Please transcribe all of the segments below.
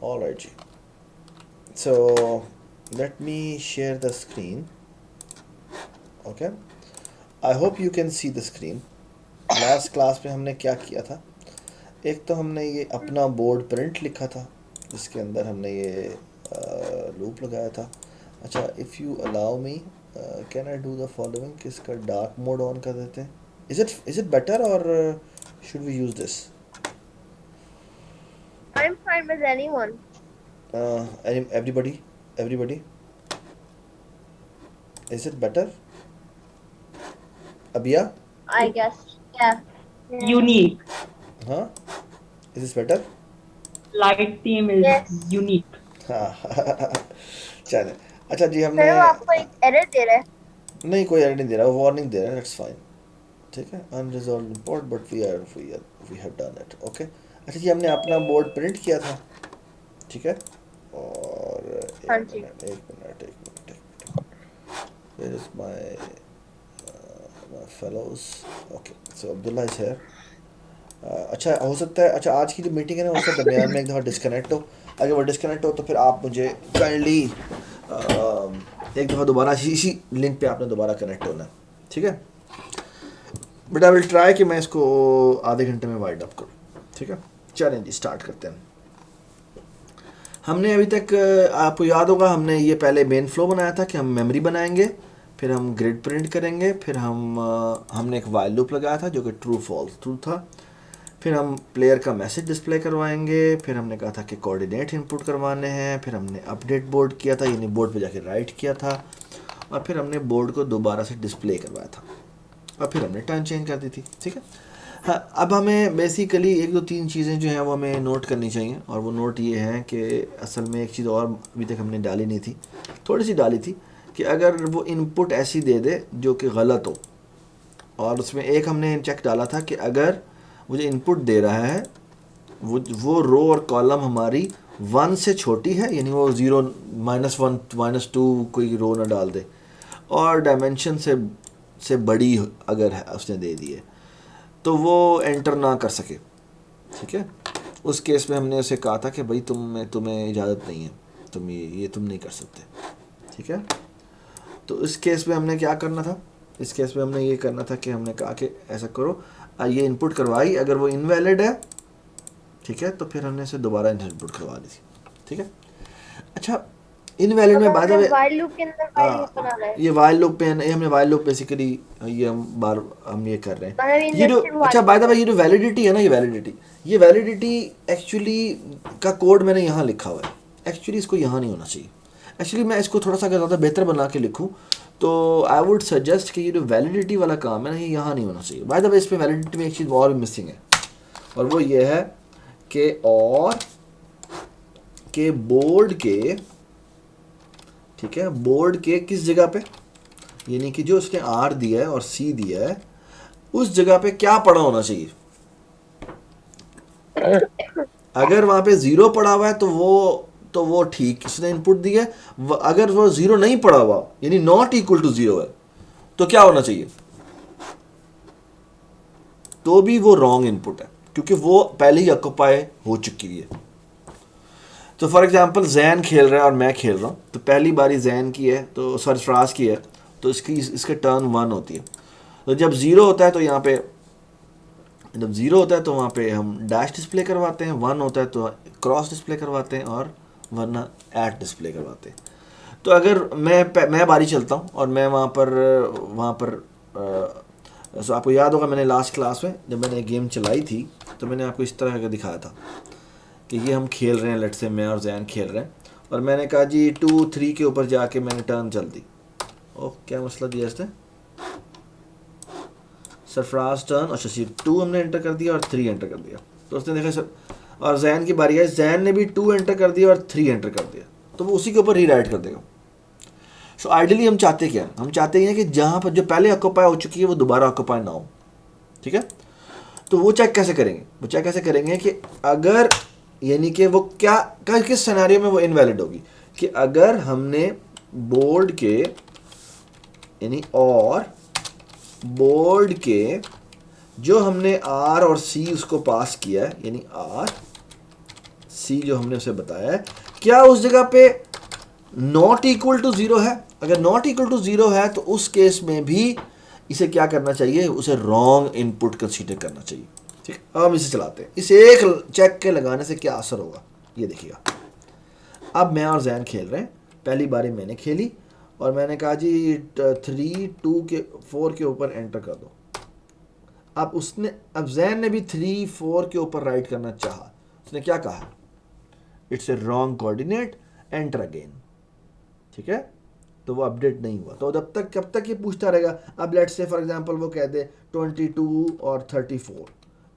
All right जी. So let me share the screen. Okay. I hope you can see the screen. Last class में हमने क्या किया था? एक तो हमने ये अपना बोर्ड प्रिंट लिखा था जिसके अंदर हमने ये लूप लगाया था. अच्छा, if you allow me can I do the following कि इसका डार्क मोड ऑन कर देते हैं. Is it better or should we use this? I'm fine with anyone. Everybody, is it better? अबिया, I guess. Yeah. Yeah. Unique. हाँ, is this better? Light theme is Yes. unique. हाँ. चले. अच्छा जी, हमने सर वो आपको एक एरर दे रहा है. नहीं, कोई एरर नहीं दे रहा, वो वार्निंग दे रहा है. That's fine. ठीक है, unresolved report but we have done it. Okay. अच्छा जी, हमने अपना बोर्ड प्रिंट किया था. ठीक है. और हाँ एक जी. मिनट एक मिनट एक मिनट एक minute. Where is my fellows? Okay, so Abdullah is here. अच्छा, हो सकता है, अच्छा आज की जो मीटिंग है ना, उसका दरमियान में एक दफ़ा डिस्कनेक्ट हो. अगर वो डिस्कनेक्ट हो तो फिर आप मुझे काइंडली एक दफ़ा दोबारा इसी लिंक पे आपने दोबारा कनेक्ट होना है. ठीक है. बट आई विल ट्राई कि मैं इसको आधे घंटे में वाइड अप करूँ. ठीक है. चलें जी, स्टार्ट करते हैं. हमने अभी तक आपको याद होगा, हमने ये पहले मेन फ्लो बनाया था कि हम मेमोरी बनाएंगे, फिर हम ग्रिड प्रिंट करेंगे, फिर हमने एक वाइल लूप लगाया था जो कि ट्रू फॉल्स ट्रू था. फिर हम प्लेयर का मैसेज डिस्प्ले करवाएंगे. फिर हमने कहा था कि कोऑर्डिनेट इनपुट करवाने हैं. फिर हमने अपडेट बोर्ड किया था, यानी बोर्ड पे जाके राइट किया था. और फिर हमने बोर्ड को दोबारा से डिस्प्ले करवाया था. और फिर हमने टर्न चेंज कर दी थी. ठीक है. हाँ, अब हमें बेसिकली एक दो तीन चीज़ें जो हैं वो हमें नोट करनी चाहिए. और वो नोट ये हैं कि असल में एक चीज़ और अभी तक हमने डाली नहीं थी, थोड़ी सी डाली थी, कि अगर वो इनपुट ऐसी दे दे जो कि गलत हो. और उसमें एक हमने चेक डाला था कि अगर वो जो इनपुट दे रहा है वो रो और कॉलम हमारी 1 से छोटी है, यानी वो 0 -1 -2 कोई रो ना डाल दे, और डायमेंशन से बड़ी अगर है उसने दे दी है तो वो एंटर ना कर सके. ठीक है. उस केस में हमने उसे कहा था कि भाई तुम्हें इजाज़त नहीं है, तुम ये तुम नहीं कर सकते. ठीक है. तो इस केस में हमने क्या करना था? इस केस में हमने ये करना था कि हमने कहा कि ऐसा करो, ये इनपुट करवाई, अगर वो इनवैलिड है, ठीक है, तो फिर हमने इसे दोबारा इनपुट करवा दी थी. ठीक है. अच्छा, इनवैलिड अब में बाय द हमने वे, while loop के अंदर while loop बनाना है. ये वाइल लूप पे है, ये हमने वाइल लूप बेसिकली ये हम ये कर रहे हैं. मतलब ये जो, इंडक्टिव अच्छा while बाय द loop वे, है. ये जो वैलिडिटी है ना, ये वैलिडिटी एक्चुअली का कोड मैंने यहाँ लिखा हुआ है. एक्चुअली इसको यहाँ नहीं होना चाहिए. एक्चुअली मैं इसको थोड़ा सा अगर ज़्यादा बेहतर बना के लिखूँ तो आई वुड सजेस्ट कि ये जो वैलिडिटी वाला काम है ना, ये यहाँ नहीं होना चाहिए. बाय द वे, इस पर वैलिडिटी में एक चीज़ और भी मिसिंग है, और वो ये है कि और के बोर्ड के, ठीक है, बोर्ड के किस जगह पे, यानी कि जो उसने आर दिया है और सी दिया है उस जगह पे क्या पड़ा होना चाहिए. अगर वहां पे 0 पड़ा हुआ है तो वो ठीक, उसने इनपुट दिया है. अगर वो 0 नहीं पड़ा हुआ, यानी नॉट इक्वल टू 0 है, तो क्या होना चाहिए? तो भी वो रॉन्ग इनपुट है, क्योंकि वो पहले ही ऑक्यूपाई हो चुकी है. तो फॉर एग्जांपल जैन खेल रहा है और मैं खेल रहा हूँ, तो पहली बारी जैन की है, तो सरफराज की है, तो इसके टर्न 1 होती है. तो जब 0 होता है तो यहाँ पे, जब 0 होता है तो वहाँ पे हम डैश डिस्प्ले करवाते हैं, 1 होता है तो क्रॉस डिस्प्ले करवाते हैं, और वरना ऐट डिस्प्ले करवाते हैं. तो अगर मैं बारी चलता हूँ और मैं वहाँ पर सो आपको याद होगा, मैंने लास्ट क्लास में जब मैंने गेम चलाई थी तो मैंने आपको इस तरह का दिखाया था कि ये हम खेल रहे हैं, लेट से मैं और जैन खेल रहे हैं, और मैंने कहा जी 2 3 के ऊपर जाके मैंने टर्न चल दी. ओह, क्या मसला दिया इसने? सरफराज टर्न, अच्छा सी 2 हमने एंटर कर दिया और 3 एंटर कर दिया, तो उसने देखा सर, और जैन की बारी है, जैन ने भी 2 एंटर कर दिया और 3 एंटर कर दिया, तो वो उसी के ऊपर रीराइट कर देगा. सो आइडियली हम चाहते क्या हैं? हम चाहते हैं कि जहाँ पर जो पहले ऑक्यूपाई हो चुकी है वो दोबारा ऑक्यूपाई ना हो. ठीक है. तो वो चेक कैसे करेंगे? वो चेक कैसे करेंगे कि अगर, यानी कि वो क्या, किस सिनेरियो में वो इनवैलिड होगी, कि अगर हमने बोर्ड के, यानी और बोर्ड के जो हमने आर और सी उसको पास किया है, यानी आर सी जो हमने उसे बताया है, क्या उस जगह पे नॉट इक्वल टू 0 है? अगर नॉट इक्वल टू 0 है तो उस केस में भी इसे क्या करना चाहिए, उसे रॉन्ग इनपुट कंसीडर करना चाहिए। ठीक, अब हम इसे चलाते हैं। इस एक चेक के लगाने से क्या असर होगा ये देखिएगा। अब मैं और जैन खेल रहे हैं, पहली बारी मैंने खेली और मैंने कहा जी 3 2 के 4 के ऊपर एंटर कर दो। अब जैन ने भी 3 4 के ऊपर राइट करना चाहा, उसने क्या कहा, it's a wrong coordinate, enter again. ठीक है, तो वो अपडेट नहीं हुआ। तो जब तक ये पूछता रहेगा। अब लेट्स से फॉर एग्जांपल वो कह दे 22 और 34,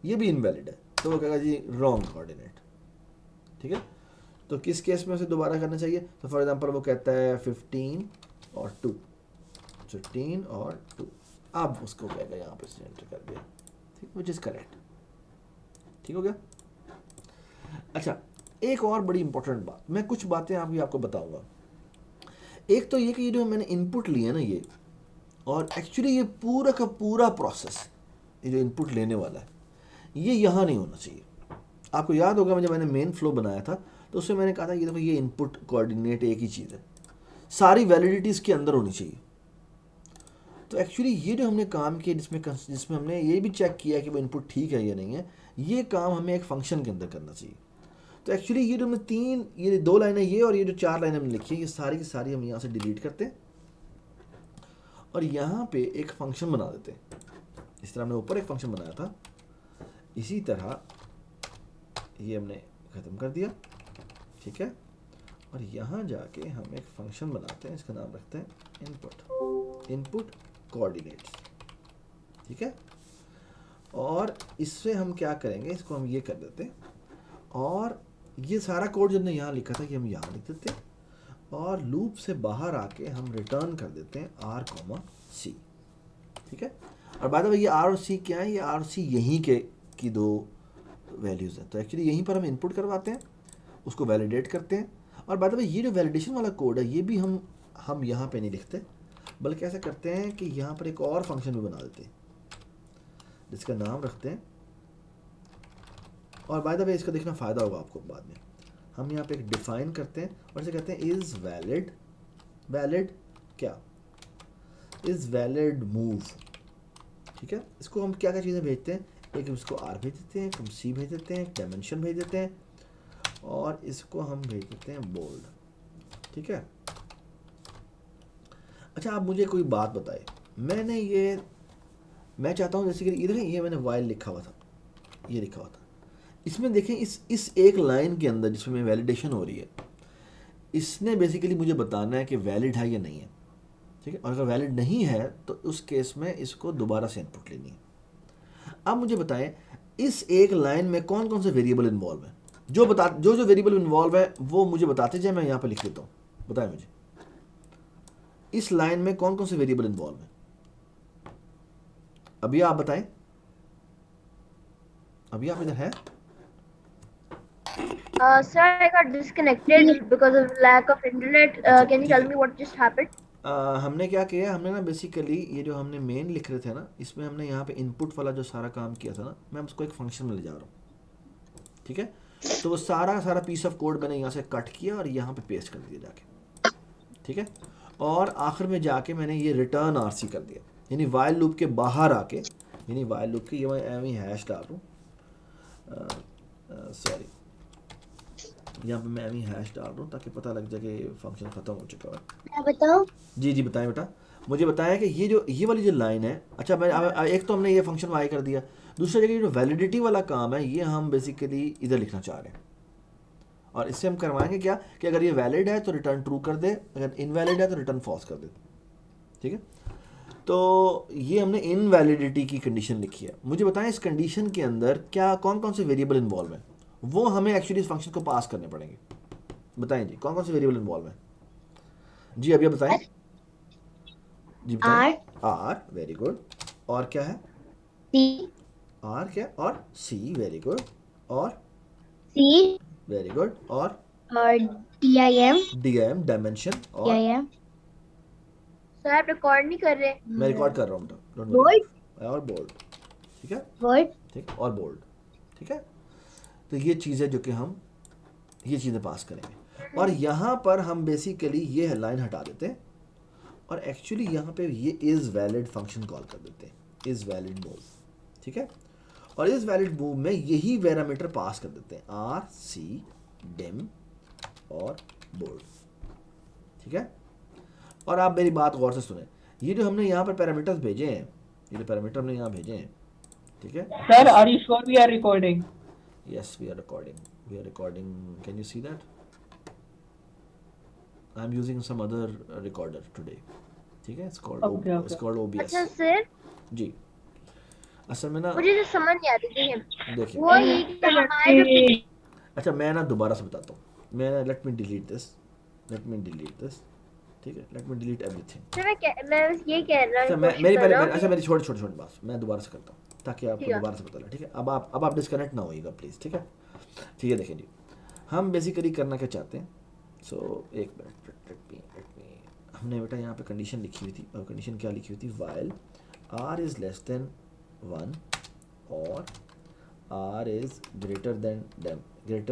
ये भी इनवैलिड है, तो वो कहेगा जी रॉन्ग कोऑर्डिनेट। ठीक है, तो किस केस में उसे दोबारा करना चाहिए? तो फॉर एग्जांपल वो कहता है 15 और 2, 15 और 2, अब उसको कहेगा यहाँ पे एंटर कर दिया। ठीक, विच इज करेक्ट। ठीक हो गया। अच्छा, एक और बड़ी इंपॉर्टेंट बात, मैं कुछ बातें आपको बताऊंगा। एक तो ये कि ये जो मैंने इनपुट लिया ना ये, और एक्चुअली ये पूरा का पूरा प्रोसेस, ये जो इनपुट लेने वाला है, ये यहाँ नहीं होना चाहिए। आपको याद होगा जब मैंने मेन फ्लो बनाया था तो उसमें मैंने कहा था ये देखो ये इनपुट कोऑर्डिनेट एक ही चीज़ है, सारी वैलिडिटी इसके अंदर होनी चाहिए। तो एक्चुअली ये जो हमने काम किया जिसमें हमने ये भी चेक किया कि वो इनपुट ठीक है या नहीं है, ये काम हमें एक फंक्शन के अंदर करना चाहिए। तो एक्चुअली ये जो हमने ये 2 लाइनें ये और ये जो 4 लाइनें हमने लिखी है, ये सारी की सारी हम यहाँ से डिलीट करते हैं और यहाँ पे एक फंक्शन बना देते हैं। इस तरह हमने ऊपर एक फंक्शन बनाया था, इसी तरह ये हमने ख़त्म कर दिया। ठीक है, और यहाँ जाके हम एक फंक्शन बनाते हैं, इसका नाम रखते हैं इनपुट कोऑर्डिनेट्स। ठीक है, और इससे हम क्या करेंगे, इसको हम ये कर देते हैं और ये सारा कोड जो हमने यहाँ लिखा था ये हम यहाँ लिख देते हैं और लूप से बाहर आके हम रिटर्न कर देते हैं r, c। ठीक है, और बाद में ये r और c क्या है, ये r और c यहीं की 2 वैल्यूज़ हैं। तो एक्चुअली यहीं पर हम इनपुट करवाते हैं, उसको वैलिडेट करते हैं, और बाद में ये जो वैलिडेशन वाला कोड है ये भी हम यहाँ पे नहीं लिखते, बल्कि ऐसा करते हैं कि यहाँ पर एक और फंक्शन भी बना देते हैं जिसका नाम रखते हैं, और बाय द वे इसका देखना फ़ायदा होगा आपको बाद में। हम यहाँ पे एक डिफाइन करते हैं और इसे कहते हैं इज़ वैलिड क्या, इज़ वैलिड मूव। ठीक है, इसको हम क्या क्या चीज़ें भेजते हैं, एक इसको r भेज देते हैं, एक हम c भेज देते हैं, एक डायमेंशन भेज देते हैं, और इसको हम भेज देते हैं बोल्ड। ठीक है, अच्छा आप मुझे कोई बात बताए, मैं चाहता हूँ जैसे कि इधर ये मैंने वाइल लिखा हुआ था, ये लिखा हुआ था, इसमें देखें इस एक लाइन के अंदर जिसमें वैलिडेशन हो रही है, इसने बेसिकली मुझे बताना है कि वैलिड है या नहीं है। ठीक है, और अगर वैलिड नहीं है तो उस केस में इसको दोबारा से इनपुट लेनी है। अब मुझे बताएं इस एक लाइन में कौन कौन से वेरिएबल इन्वॉल्व है, जो वेरिएबल इन्वॉल्व है वो मुझे बताते जाए, मैं यहाँ पे लिख लेता हूँ। बताएं मुझे इस लाइन में कौन कौन से वेरिएबल इन्वॉल्व है, अभी आप बताएं, अभी आप इधर हैं? Sir, I got disconnected because of lack of internet. Can you tell me what just happened? हमने क्या किया, हमने ना बेसिकली ये जो हमने मेन लिख रहे थे ना, इसमें हमने यहाँ पे इनपुट वाला जो सारा काम किया था ना, मैं उसको एक फंक्शन में ले जा रहा हूँ। ठीक है, तो वो सारा पीस ऑफ कोड मैंने यहाँ से कट किया और यहाँ पे पेस्ट कर दिया जाके। ठीक है, और आखिर में जाके मैंने ये रिटर्न RC कर दिया, यानी वाइल लूप के बाहर आके, यानी वाइल लूप के ये मैं एम ही हैश डाल दूँ, सॉरी यहाँ पे मैं एम ही हैश डाल रहा हूँ ताकि पता लग जाए कि फंक्शन ख़त्म हो चुका है। मैं बताऊँ? जी बताएं बेटा, मुझे बताया कि ये वाली जो लाइन है, अच्छा मैं एक तो हमने ये फंक्शन वाई कर दिया, दूसरा जगह जो वैलिडिटी वाला काम है ये हम बेसिकली इधर लिखना चाह रहे हैं, और इससे हम करवाएंगे क्या कि अगर ये वैलिड है तो रिटर्न ट्रू कर दे, अगर इनवैलिड है तो रिटर्न फॉल्स कर दे। ठीक है, तो ये हमने इनवैलिडिटी की कंडीशन लिखी है। मुझे बताएं इस कंडीशन के अंदर क्या कौन कौन से वेरिएबल इन्वॉल्व हैं, वो हमें एक्चुअली इस फंक्शन को पास करने पड़ेंगे। बताएं जी कौन कौन से वेरिएबल इन्वॉल्व हैं। जी अभी बताएं, जी बताएं। आर, वेरी गुड, और क्या है, C, आर क्या, और सी, वेरी गुड, और C, वेरी गुड, और DIM, DIM डायमेंशन, और DIM. सर आप रिकॉर्ड नहीं कर रहे? मैं रिकॉर्ड कर रहा हूँ, डोंट Bold, वरी, और बोल्ड। ठीक है, bold. ठीक, और बोल्ड। ठीक है, तो ये चीज़ है जो कि हम ये चीज़ें पास करेंगे। और यहाँ पर हम बेसिकली ये लाइन हटा देते हैं और एक्चुअली यहाँ पे ये इज़ वैलिड फंक्शन कॉल कर देते हैं, इज़ वैलिड मूव, ठीक है। और इस वैलिड मूव में यही पैरामीटर पास कर देते हैं, आर सी डिम और बोर्ड, ठीक है। और आप मेरी बात गौर से सुने, ये जो हमने यहाँ पर पैरामीटर्स भेजे हैं, ये जो पैरामीटर हमने यहाँ भेजे हैं, ठीक है। Sir, are you sure we are recording? Yes, we are recording. We are recording. Can you see that? I'm using some other recorder today. ठीक है? It's called Okay, okay. it's called OBS. अच्छा sir, जी। असल में ना मुझे तो समझ नहीं आ रही है देखिए, वो ये कि हमारे जो अच्छा मैं ना दोबारा से बताता हूँ। मैं लेट मी डिलीट दिस, ठीक है। लेट मी डिलीट एवरीथिंग। सर मैं बस ये कह रहा अच्छा हूँ, मैं कोशिश मेरी कर पहले रहा हूँ अच्छा कि- मेरी छोटी बात मैं दोबारा से करता हूँ ताकि आपको ठीक है। दोबारा से पता लगे, ठीक है। अब आप डिस्कनेक्ट ना होइएगा प्लीज़, ठीक है। ठीक है, देखिए जी, हम बेसिकली करना क्या चाहते हैं। सो एक मिनट, लेट मी हमने बेटा यहाँ पे कंडीशन लिखी हुई थी, और कंडीशन क्या लिखी हुई थी, while r is less than 1 और r is greater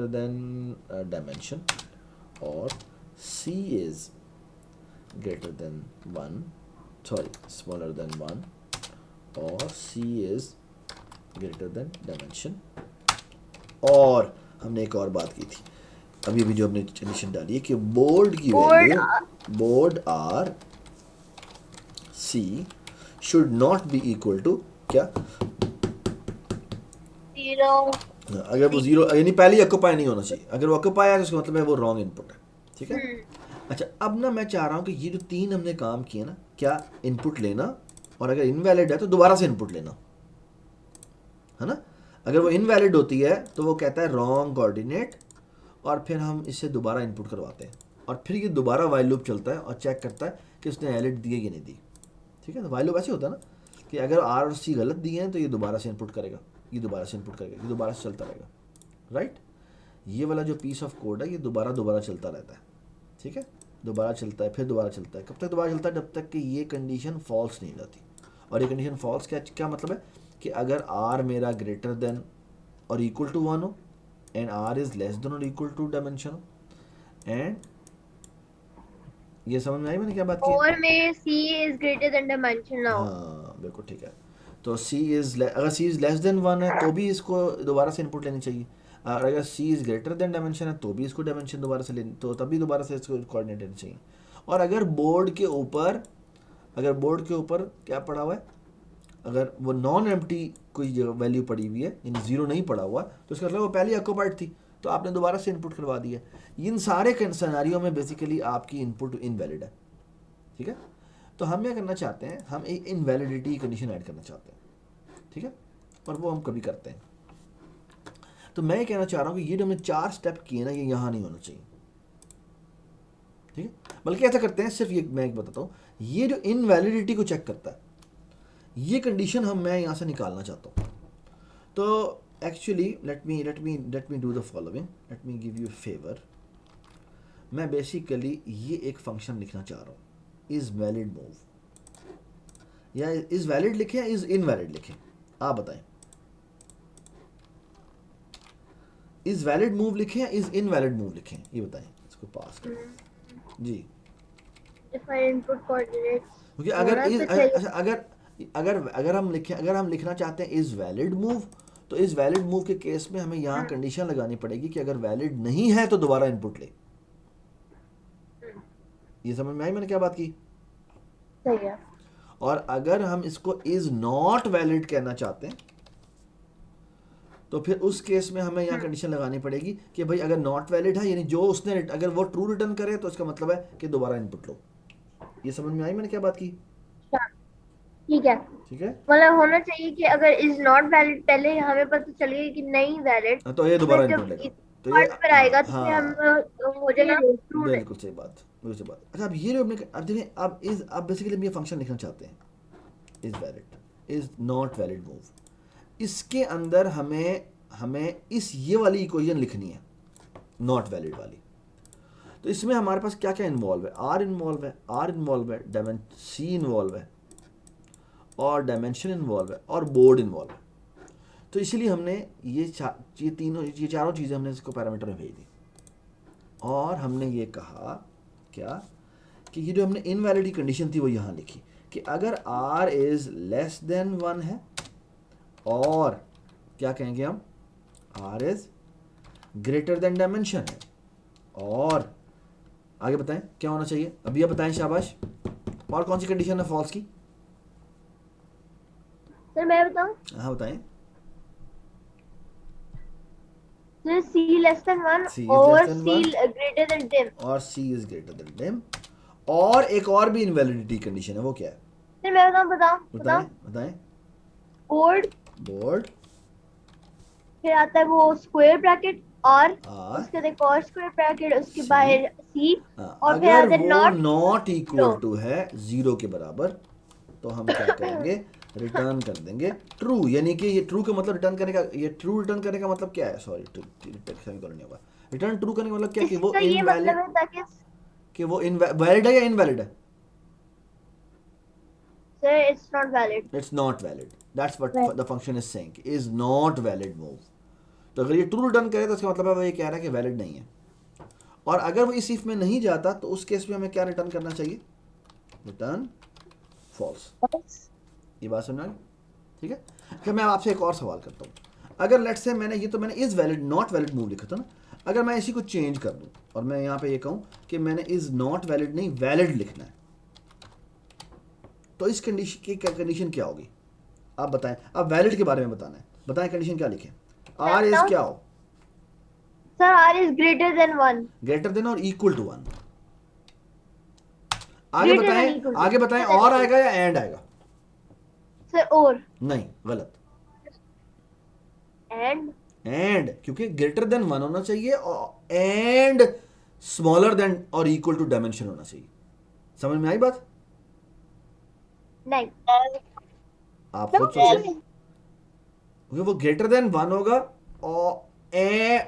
than dimension और c is greater than 1 sorry smaller than 1 और c is greater than dimension। और हमने एक और बात की थी अभी जो हमने कंडीशन डाली है कि बोर्ड की value board r c should not be equal to क्या, 0 अगर वो जीरो यानी पहले ही ऑक्यूपाई नहीं होना चाहिए। अगर वो ऑक्यूपाई है तो उसका मतलब है वो रॉन्ग इनपुट है, ठीक है। अच्छा अब ना मैं चाह रहा हूँ कि ये जो 3 हमने काम किए ना, क्या इनपुट लेना और अगर इनवैलिड है तो दोबारा से इनपुट लेना, है ना। अगर वो इनवैलिड होती है तो वो कहता है रॉन्ग कोऑर्डिनेट और फिर हम इससे दोबारा इनपुट करवाते हैं और फिर ये दोबारा वाइल लूप चलता है और चेक करता है कि उसने एलिट दी है कि नहीं दी, ठीक है। तो वाइल लूप ऐसे होता है ना कि अगर आर और सी गलत दिए हैं तो ये दोबारा से इनपुट करेगा, ये दोबारा से इनपुट करेगा, ये दोबारा से चलता रहेगा, राइट। ये वाला जो पीस ऑफ कोड है ये दोबारा चलता रहता है, ठीक है। दोबारा चलता है, फिर दोबारा चलता है। कब तक दोबारा चलता है, जब तक कि ये कंडीशन फॉल्स नहीं हो जाती। और ये कंडीशन फॉल्स क्या मतलब है कि अगर आर मेरा ग्रेटर देन और इक्वल टू 1 हो and r is less than और इक्वल टू डायमेंशन हो एंड ये समझ में आई मैंने क्या बात की। और में c is greater than dimension ना हो। हाँ बिल्कुल ठीक है। तो अगर c इज लेस देन 1 है तो भी इसको दोबारा से इनपुट लेनी चाहिए, और अगर c is greater than dimension है तो भी इसको डायमेंशन दोबारा से लेनी, तो तभी दोबारा से इसको कोऑर्डिनेट लेनी चाहिए। और अगर बोर्ड के ऊपर क्या पड़ा हुआ है, अगर वो नॉन एम्प्टी कोई वैल्यू पड़ी हुई है यानी जीरो नहीं पड़ा हुआ तो इसका मतलब वो पहले ऑक्यूपाइड थी तो आपने दोबारा से इनपुट करवा दिया। इन सारे सिनेरियो में बेसिकली आपकी इनपुट इनवैलिड है, ठीक है। तो हम क्या करना चाहते हैं, हम एक इनवैलिडिटी कंडीशन ऐड करना चाहते हैं, ठीक है। और वो हम कभी करते हैं। तो मैं ये कहना चाह रहा हूँ कि ये जो हमने 4 स्टेप किए ना ये यहाँ नहीं होना चाहिए, ठीक है। बल्कि ऐसा करते हैं, सिर्फ ये मैं एक बताता हूँ, ये जो इनवैलिडिटी को चेक करता है ये कंडीशन मैं यहाँ से निकालना चाहता हूँ। तो actually let me do the following, let me give you favour. मैं बेसिकली ये एक फंक्शन लिखना चाह रहा हूँ, इज वैलिड मूव, या इज वैलिड लिखें या इज इनवैलिड लिखें, आप बताएं। इज वैलिड मूव लिखें या इज इनवैलिड मूव लिखें, ये बताएं। इसको पास करें जी, define input coordinates क्योंकि अगर होना इज तो चाहिए। अच्छा अगर हम लिखना चाहते हैं इज वैलिड मूव, तो इज वैलिड मूव के केस में हमें यहाँ कंडीशन लगानी पड़ेगी कि अगर वैलिड नहीं है तो दोबारा इनपुट ले। ये समझ में आई मैंने क्या बात की। सही है। और अगर हम इसको इज नॉट वैलिड कहना चाहते हैं तो फिर उस केस में हमें यहाँ कंडीशन लगानी पड़ेगी कि भाई अगर नॉट वैलिड है यानी जो उसने अगर वो ट्रू रिटर्न करे तो इसका मतलब है कि दोबारा इनपुट लो। ये समझ में आई मैंने क्या बात की। ठीक है, ठीक है, मतलब होना चाहिए कि अगर इज नॉट वैलिड पहले हमें पता चलेगा कि नहीं वैलिड, तो ये दोबारा फिर इनपुट जब लेगा। तो ये पार्ट पर आएगा तो फिर हम हाँ हो जाएगा ट्रू। बिल्कुल सही बात, बिल्कुल सही बात। अच्छा अब ये जो हमने अब देखें अब बेसिकली हम ये फंक्शन लिखना चाहते हैं, is valid is not valid move. इसके अंदर हमें ये वाली इक्वेशन लिखनी है नॉट वैलिड वाली। तो इसमें हमारे पास क्या क्या इन्वॉल्व है, आर इन्वॉल्व है, सी इन्वॉल्व है और डायमेंशन इन्वॉल्व है और बोर्ड इन्वॉल्व है। तो इसीलिए हमने ये चारों चीज़ें हमने इसको पैरामीटर में भेज दी, और हमने ये कहा क्या कि ये जो हमने इनवैलिड की कंडीशन थी वो यहाँ लिखी कि अगर r इज लेस देन 1 है और क्या कहेंगे हम r is greater than dimension है और आगे बताएं क्या होना चाहिए अभी आप बताएं शाबाश और कौन सी कंडीशन है फॉल्स की सर मैं बताऊं हाँ बताएं sir C less than 1 C is और less than C 1 greater than dim. और C is greater than dim और एक और भी इनवैलिडिटी कंडीशन है वो क्या है सर मैं बताऊं बताएं बताएं बोर्ड बोर्ड फिर आता है वो स्क्वायर ब्रैकेट और और उसके बाद एक और स्क्वायर ब्रैकेट उसके C, बाहर C और फिर अगर आता है वो नॉट नॉट इक्वल zero. टू है 0 के बराबर तो हम क्या करेंगे रिटर्न कर देंगे ट्रू यानी कि ये ट्रू का मतलब रिटर्न करने का ये ट्रू रिटर्न करने का मतलब क्या है सॉरी नहीं होगा रिटर्न ट्रू करने का मतलब क्या है कि वो इसका ये मतलब इनवैलिड है ताकि कि वो वैलिड है या इनवैलिड है sir it's not valid it's not valid that's what the function is saying is not valid move तो अगर ये ट्रू रिटर्न करे तो इसका मतलब है वो ये कह रहा है कि वैलिड नहीं है और अगर वो इस इफ में नहीं जाता तो उस केस में हमें क्या रिटर्न करना चाहिए रिटर्न फॉल्स ये बात समझ आ गई ठीक है फिर मैं आपसे एक और सवाल करता हूँ अगर लेट्स से मैंने ये तो मैंने is valid not valid move लिखा था ना अगर मैं इसी को चेंज कर दूँ और मैं यहाँ पे ये कहूँ कि मैंने इज नॉट वैलिड नहीं वैलिड लिखना है तो इस कंडीशन की कंडीशन क्या होगी आप बताएं आप वैलिड के बारे में बताना है बताएं कंडीशन क्या लिखें आर इज क्या हो sir R is greater than 1 greater than और इक्वल टू 1 आगे Greater than बताएं equal to. आगे बताएं और आएगा या एंड आएगा सर और नहीं गलत एंड क्योंकि ग्रेटर देन 1 होना चाहिए एंड स्मॉलर देन और इक्वल टू डायमेंशन होना चाहिए समझ में आई बात नहीं आप खुद सोचें क्योंकि वो ग्रेटर देन 1 होगा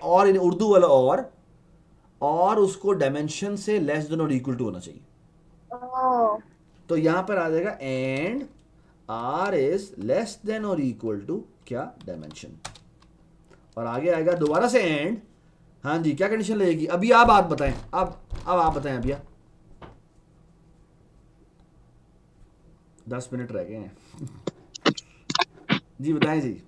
और इन उर्दू वाला और उसको डायमेंशन से लेस देन और इक्वल टू होना चाहिए ओह तो यहां पर आ जाएगा and r is less than और इक्वल टू क्या डायमेंशन और आगे आएगा दोबारा से एंड हाँ जी क्या कंडीशन लगेगी अभी आप बात बताएं अब आप बताएं अभी 10 मिनट रह गए हैं जी बताएं जी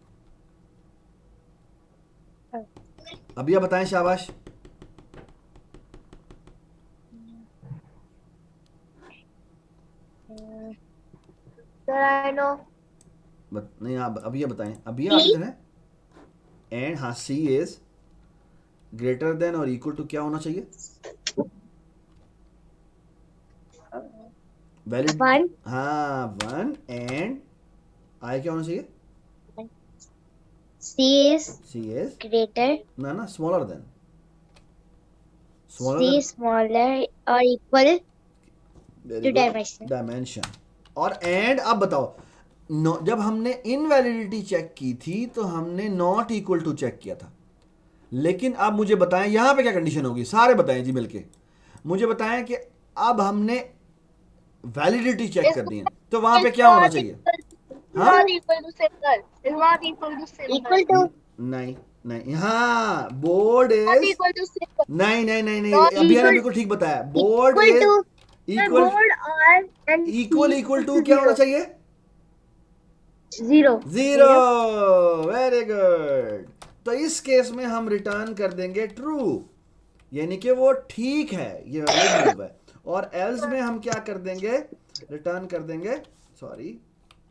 अभी आप बताएं शाबाश सर आई नो नहीं आप अभी आप बताएं अभी आप इधर हैं एंड हाँ सी इज ग्रेटर देन और इक्वल टू क्या होना चाहिए वैलिड 1 हाँ 1 एंड आई क्या होना चाहिए C is c is greater, ना smaller than C is smaller or equal to dimension. Dimension और एंड अब बताओ जब हमने इनवैलिडिटी चेक की थी तो हमने नॉट इक्वल टू चेक किया था लेकिन अब मुझे बताएं यहां पे क्या कंडीशन होगी सारे बताएं जी मिलके मुझे बताएं कि अब हमने वैलिडिटी चेक करनी है तो वहां पे क्या होना चाहिए हाँ Equal to नहीं हाँ बोर्ड इज नहीं अभी ने बिल्कुल ठीक बताया board equal to is equal board R and equal to क्या होना चाहिए 0 वेरी गुड तो इस केस में हम रिटर्न कर देंगे ट्रू यानी कि वो ठीक है ये वैलिड मूव है और एल्स में हम क्या कर देंगे रिटर्न कर देंगे सॉरी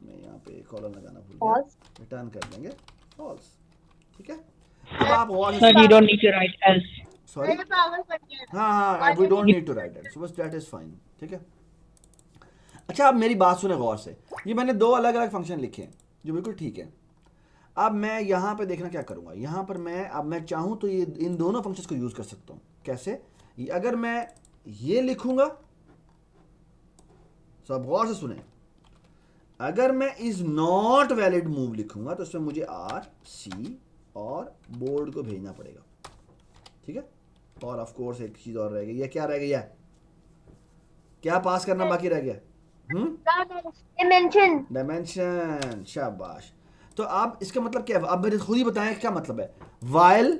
मैं यहाँ पे कॉलम लगाना भूल गया रिटर्न कर देंगे फॉल्स ठीक है अब आप Sir, you don't need to write else. Sorry हाँ we don't need to write it so बस दैट इज फाइन ठीक है अच्छा अब मेरी बात सुने गौर से ये मैंने दो अलग अलग फंक्शन लिखे हैं जो बिल्कुल ठीक है अब मैं यहाँ पे देखना क्या करूँगा यहाँ पर मैं चाहूँ तो ये इन दोनों फंक्शंस को यूज़ कर सकता हूँ कैसे अगर मैं ये लिखूँगा तो आप गौर से सुने अगर मैं इज नॉट वैलिड मूव लिखूँगा तो इसमें मुझे R C और बोर्ड को भेजना पड़ेगा ठीक है और ऑफ कोर्स एक चीज़ और रह गई ये क्या रह गया क्या पास करना बाकी रह गया डायमेंशन शाबाश तो आप इसका मतलब क्या है अब मेरे खुद ही बताएं क्या मतलब है वाइल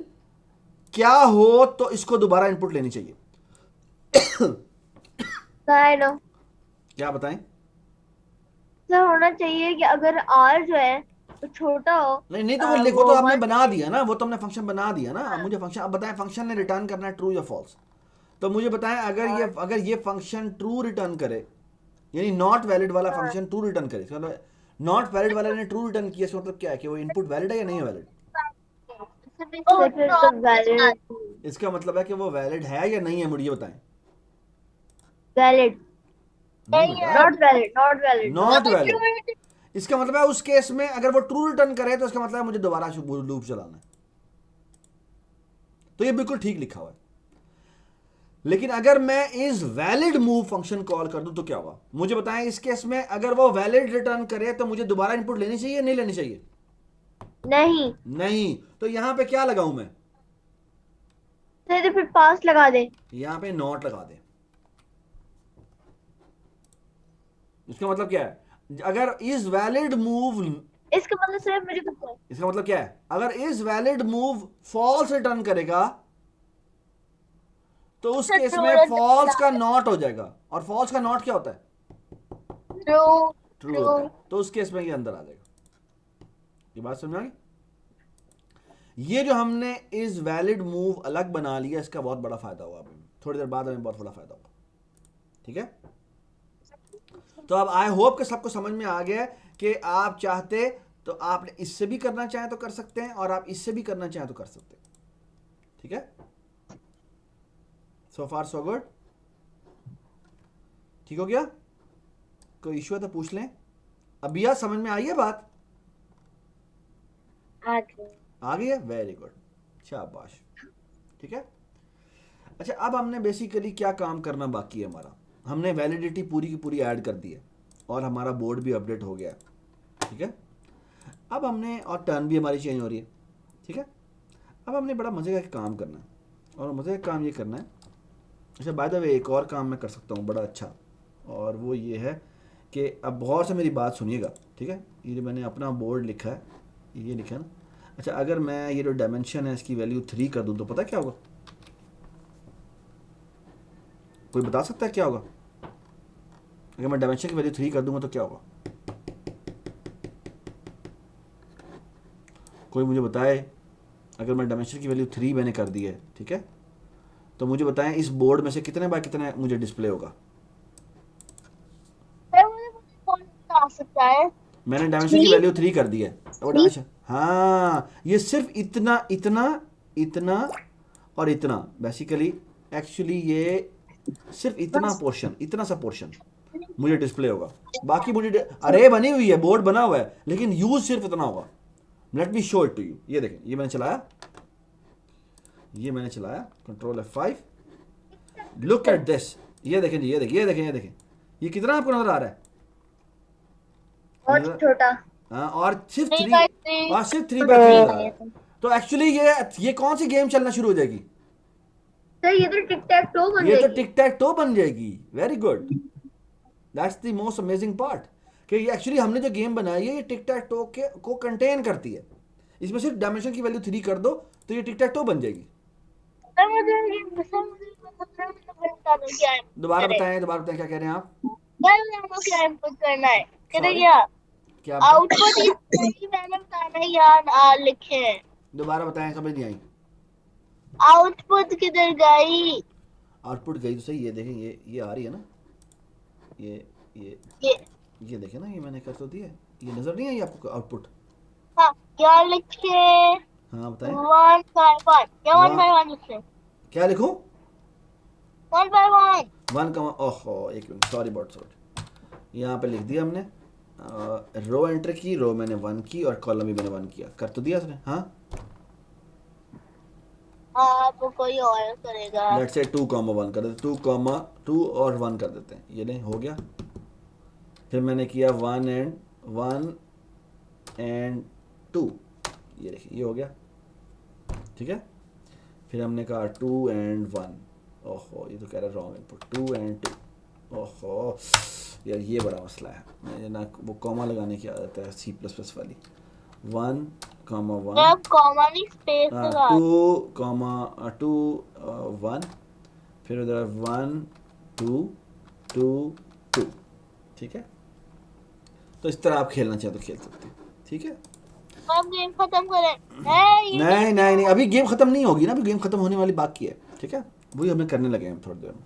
क्या हो तो इसको दोबारा इनपुट लेनी चाहिए। आई नो क्या बताएं? सर होना चाहिए कि अगर आर जो है वो छोटा हो नहीं नहीं, तो वो लिखो, तो वो आपने 1 बना दिया ना, वो तो हमने फंक्शन बना दिया ना। अब हाँ मुझे फंक्शन, अब बताएं फंक्शन ने रिटर्न करना है ट्रू या फॉल्स। तो मुझे बताएं और अगर ये फंक्शन ट्रू रिटर्न करे, यानी नॉट वैलिड वाला हाँ फंक्शन ट्रू रिटर्न करे, इसका मतलब नॉट वैलिड वाले ने ट्रू रिटर्न किया, इसका मतलब क्या है कि वो इनपुट वैलिड है या नहीं है वैलिड? सर फिर तो वैलिड इसका मतलब है कि वो वैलिड है या नहीं है, मुझे ये बताएं। वैलिड नहीं बेटा, not valid not valid not valid. इसका मतलब है उस केस में अगर वो ट्रू रिटर्न करे तो इसका मतलब है मुझे दोबारा लूप चलाना है। तो ये बिल्कुल ठीक लिखा हुआ है। लेकिन अगर मैं इस वैलिड मूव फंक्शन कॉल कर दूं तो क्या होगा, मुझे बताएं। इस केस में अगर वो वैलिड रिटर्न करे तो मुझे दोबारा इनपुट लेनी चाहिए नहीं लेनी चाहिए? नहीं नहीं। तो यहां पे क्या लगाऊं मैं? सर तो फिर पास लगा दे। यहां पे नॉट लगा दे। इसका मतलब क्या है? अगर इज वैलिड मूव, इसका मतलब सर मुझे पता है इसका मतलब क्या है? अगर is valid move false return करेगा तो उस केस में फॉल्स का नॉट हो जाएगा। और फॉल्स का नॉट क्या होता है? ट्रू ट्रू होता है। तो उस केस में ये अंदर आ जाएगा। ये बात समझ में आ गई? ये जो हमने इज वैलिड मूव अलग बना लिया, इसका बहुत बड़ा फायदा होगा अभी थोड़ी देर बाद, हमें बहुत बड़ा फायदा होगा। ठीक है? तो अब आई होप कि सबको समझ में आ गया कि आप चाहते तो आपने इससे भी करना चाहें तो कर सकते हैं, और आप इससे भी करना चाहें तो कर सकते हैं। ठीक है? सो फार सो गुड। ठीक हो गया? कोई इशू है तो पूछ लें। अभी यार समझ में आई है बात? आगे आ गई है? वेरी गुड, शाबाश। ठीक है? अच्छा, अब हमने बेसिकली क्या काम करना बाकी है हमारा? हमने वैलिडिटी पूरी की पूरी ऐड कर दी है और हमारा बोर्ड भी अपडेट हो गया है। ठीक है? अब हमने, और टर्न भी हमारी चेंज हो रही है। ठीक है? अब हमने बड़ा मज़े का एक काम करना है, और मज़े का काम ये करना है। अच्छा, बाय द वे एक और काम मैं कर सकता हूँ बड़ा अच्छा, और वो ये है कि अब गौर से मेरी बात सुनिएगा। ठीक है? ये जो मैंने अपना बोर्ड लिखा है, ये लिखा है ना। अच्छा, अगर मैं ये जो डायमेंशन है इसकी वैल्यू 3 कर दूँ तो पता क्या होगा? कोई बता सकता है क्या होगा? अगर मैं डायमेंशन की वैल्यू 3 कर दूंगा तो क्या होगा? कोई मुझे बताए। अगर मैं डायमेंशन की वैल्यू 3 मैंने कर दी है, ठीक है, तो मुझे बताएं इस बोर्ड में से कितने बाय कितने मुझे डिस्प्ले होगा? सर मुझे कौन बता सकता है मैंने डायमेंशन की वैल्यू 3 कर दी है। वो डायमेंशन, हाँ, ये सिर्फ इतना इतना इतना और इतना, बेसिकली एक्चुअली ये सिर्फ इतना पोर्शन, इतना सा पोर्शन मुझे डिस्प्ले होगा। बाकी मुझे अरे बनी हुई है, बोर्ड बना हुआ है, लेकिन यूज सिर्फ इतना होगा। Let me show it to you. ये देखें, ये मैंने चलाया, ये मैंने चलाया, control F5, look at this. ये देखें जी, ये देखें, ये देखें, ये देखें, ये कितना आपको नजर आ रहा है? बहुत नजर, छोटा हाँ, और सिर्फ 3, 3 और सिर्फ 3 by 3 नजर आ रहा है। तो एक्चुअली ये कौन सी गेम चलना शुरू हो जाएगी? सर ये तो टिक टैक टो बन ये तो जाएगी टिक टैक टो बन जाएगी। Very good, that's the most amazing part, कि ये एक्चुअली हमने जो गेम बनाई है ये टिक टैक टो के को कंटेन करती है। इसमें सिर्फ डायमेंशन की वैल्यू 3 कर दो तो ये टिक टैक टो बन जाएगी। सर मुझे बता दो क्या है दोबारा करे बताएं, दोबारा बताएं, क्या कह रहे हैं आप? सर हमको क्या इनपुट करना है करे सॉरी, क्या क्या बताएं? आउटपुट ही मैंने बताना है यार लिखे हैं दोबारा बताएं, समझ नहीं आई। आउटपुट किधर गई आउटपुट गई तो सही, ये देखें, ये आ रही है ना, ये ये ये ये देखें ना, ये मैंने कर तो दिया है। ये नजर नहीं आई आपको आउटपुट? हाँ क्या लिखे हाँ बताएं। 1 by 1 क्या 1 by 1 लिखे क्या लिखूं? 1 by 1 1 का, ओहो एक मिनट, सॉरी अबाउट सॉरी, यहाँ पे लिख दिया हमने। रो एंटर की, रो मैंने 1 की और कॉलम भी मैंने 1 किया, कर तो दिया उसने। हाँ, आप कोई और करेगा लेट्स से 2,1 कर देते, 2,2 और 1 कर देते हैं। ये नहीं हो गया। फिर मैंने किया 1 and 2, ये देखिए ये हो गया। ठीक है? फिर हमने कहा 2 and 1, ओहो ये तो कह रहा है रॉन्ग इनपुट, 2 and 2, ओहो यार ये बड़ा मसला है, मुझे ना वो कॉमा लगाने की आदत है C++ वाली। 1, कॉमा वन, जब कॉमा नहीं स्पेस लगा 2 कॉमा 2 1, फिर उधर 1 2 2 2, ठीक है। तो इस तरह आप खेलना चाहे तो खेल सकते हैं, ठीक है। हम गेम खत्म करें है ये नहीं नहीं नहीं, अभी गेम खत्म नहीं होगी ना, अभी गेम खत्म होने वाली बाकी है, ठीक है। वही हमें करने लगे हैं थोड़ी देर में।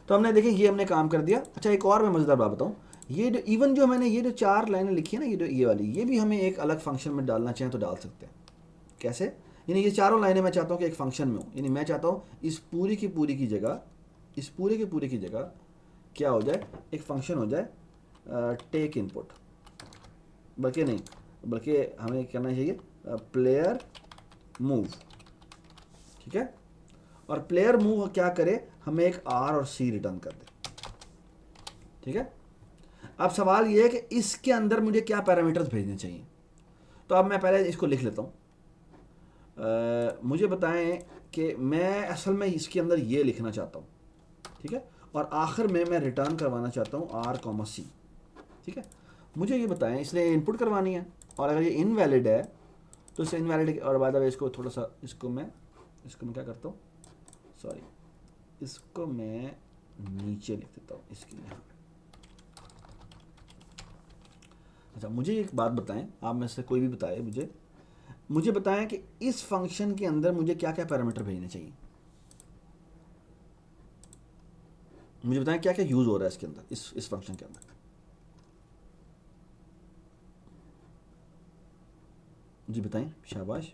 तो हमने देखिए ये हमने काम कर दिया। अच्छा एक और मैं मज़ेदार बात बताऊँ, ये जो इवन जो मैंने ये जो 4 लाइनें लिखी है ना, ये वाली, ये भी हमें एक अलग फंक्शन में डालना चाहें तो डाल सकते हैं। कैसे? यानी ये चारों लाइनें मैं चाहता हूँ कि एक फंक्शन में हो, यानी मैं चाहता हूँ इस पूरी की पूरी की जगह, इस पूरे की पूरी की जगह क्या हो जाए, एक फंक्शन हो जाए टेक इनपुट, बल्कि नहीं, बल्कि हमें करना चाहिए प्लेयर मूव, ठीक है। और प्लेयर मूव क्या करे, हमें एक आर और सी रिटर्न कर दे, ठीक है। अब सवाल ये है कि इसके अंदर मुझे क्या पैरामीटर्स भेजने चाहिए। तो अब मैं पहले इसको लिख लेता हूँ। मुझे बताएं कि मैं असल में इसके अंदर ये लिखना चाहता हूँ, ठीक है। और आखिर में मैं रिटर्न करवाना चाहता हूँ आर कॉमा सी, ठीक है। मुझे ये बताएं, इसलिए इनपुट करवानी है, और अगर ये इनवैलिड है तो इसे इनवैलिड, और बाद में इसको थोड़ा सा इसको मैं क्या करता हूँ, सॉरी, इसको मैं नीचे लिख देता हूँ इसके यहाँ। अच्छा मुझे एक बात बताएं, आप में से कोई भी बताए मुझे बताएं कि इस फंक्शन के अंदर मुझे क्या क्या पैरामीटर भेजने चाहिए। मुझे बताएं क्या क्या यूज़ हो रहा है इसके अंदर, इस फंक्शन के अंदर। जी बताएं, शाबाश,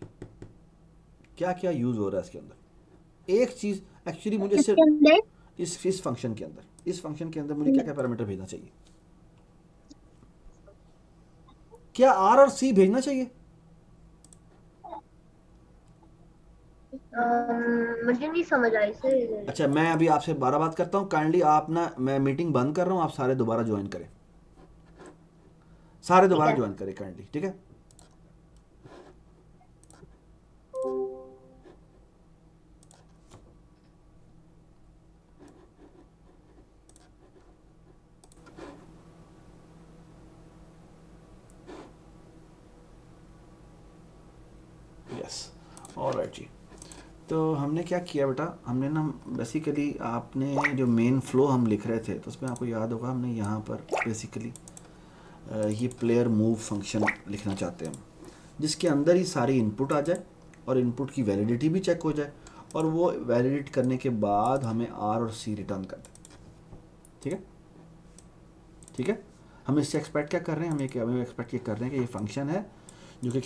क्या क्या यूज़ हो रहा है इसके अंदर। एक चीज़ एक्चुअली मुझे इसके सिर्फ अंदर इस फंक्शन के अंदर, इस फंक्शन के अंदर मुझे क्या क्या पैरामीटर भेजना चाहिए। क्या आर और सी भेजना चाहिए? मुझे नहीं समझ आई सर। अच्छा मैं अभी आपसे 12 बात करता हूँ, काइंडली आप ना, मैं मीटिंग बंद कर रहा हूँ, आप सारे दोबारा ज्वाइन करें, सारे ठीक दोबारा है। ज्वाइन करें काइंडली, ठीक है। यस, ऑलराइट जी। तो हमने क्या किया बेटा, हमने ना बेसिकली, आपने जो मेन फ्लो हम लिख रहे थे तो उसमें आपको याद होगा हमने यहाँ पर बेसिकली ये प्लेयर मूव फंक्शन लिखना चाहते हैं हम, जिसके अंदर ही सारी इनपुट आ जाए और इनपुट की वैलिडिटी भी चेक हो जाए, और वो वैलिडेट करने के बाद हमें आर और सी रिटर्न कर दे, ठीक है। ठीक है, हम इससे एक्सपेक्ट क्या कर रहे हैं, हमें एक्सपेक्ट ये कर रहे हैं कि ये फंक्शन है जो कि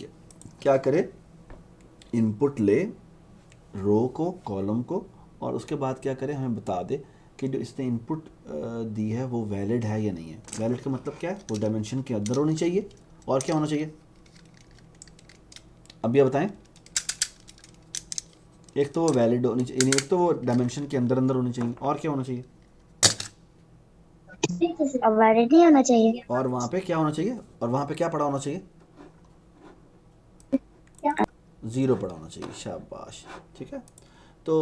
क्या करे, इनपुट ले रो को, कॉलम को, और उसके बाद क्या करे, हमें बता दे कि जो इसने इनपुट दी है वो वैलिड है या नहीं है। वैलिड का मतलब क्या है, वो डायमेंशन के अंदर होनी चाहिए, और क्या होना चाहिए, अब ये बताएं। एक तो वो वैलिड होनी चाहिए, एक तो वो डायमेंशन के अंदर अंदर होनी चाहिए, और क्या होना चाहिए, वैलिडिटी होना चाहिए। और वहाँ पे क्या होना चाहिए, और वहाँ पे क्या पड़ा होना चाहिए, 0 पड़ा होना चाहिए, शाबाश, ठीक है। तो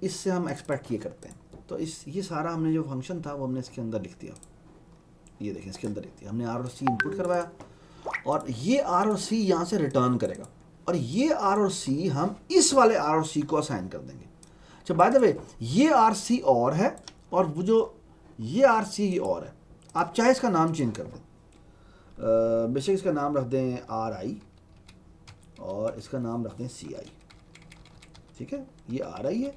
इससे हम एक्सपेक्ट ये करते हैं। तो ये सारा हमने जो फंक्शन था वो हमने इसके अंदर लिख दिया, ये देखें इसके अंदर लिख दिया हमने, आर और सी इनपुट करवाया, और ये आर और सी यहाँ से रिटर्न करेगा, और ये आर और सी हम इस वाले आर और सी को असाइन कर देंगे। अच्छा बाय द वे, ये आर सी और है, और वो जो ये आर सी ये और है, आप चाहे इसका नाम चेंज कर दें, बेशक इसका नाम रख दें आर आई, और इसका नाम रख दें सी आई, ठीक है। ये आर आई है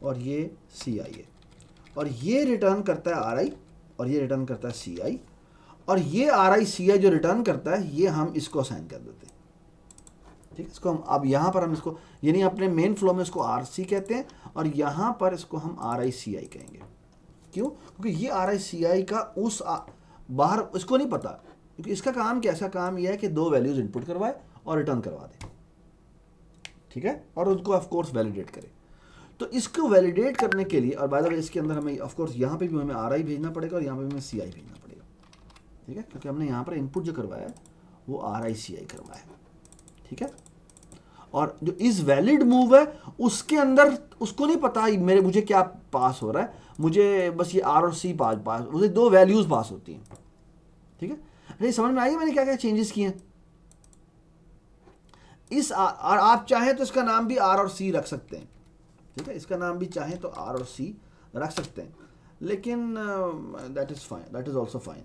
और ये सी आई है, और ये रिटर्न करता है आर आई, और ये रिटर्न करता है सी आई, और ये आर आई सी आई जो रिटर्न करता है ये हम इसको असाइन कर देते हैं, ठीक है। इसको हम अब यहाँ पर हम इसको, यानी अपने मेन फ्लो में इसको आर सी कहते हैं, और यहाँ पर इसको हम आर आई सी आई कहेंगे। क्यों? क्योंकि ये आर आई सी आई का उस बाहर इसको नहीं पता, क्योंकि इसका काम कैसा काम यह है कि 2 वैल्यूज़ इनपुट करवाए और रिटर्न करवा दे, ठीक है, और उसको ऑफ कोर्स वैलिडेट करे। तो इसको वैलिडेट करने के लिए, और बाय द वे इसके अंदर हमें ऑफ कोर्स यहाँ पे भी हमें आर आई भेजना पड़ेगा, और यहाँ पे भी हमें सी आई भेजना पड़ेगा, ठीक है, क्योंकि हमने यहाँ पर इनपुट जो करवाया है वो आर आई सी आई करवाया है, ठीक है। और जो इस वैलिड मूव है उसके अंदर उसको नहीं पता मुझे क्या पास हो रहा है, मुझे बस ये आर और सी पास मुझे 2 वैल्यूज़ पास होती हैं, ठीक है। अरे समझ में आई मैंने क्या क्या चेंजेस किए हैं, और आप चाहें तो इसका नाम भी आर और सी रख सकते हैं, ठीक है, इसका नाम भी चाहें तो आर और सी रख सकते हैं, लेकिन that is fine, that is also fine.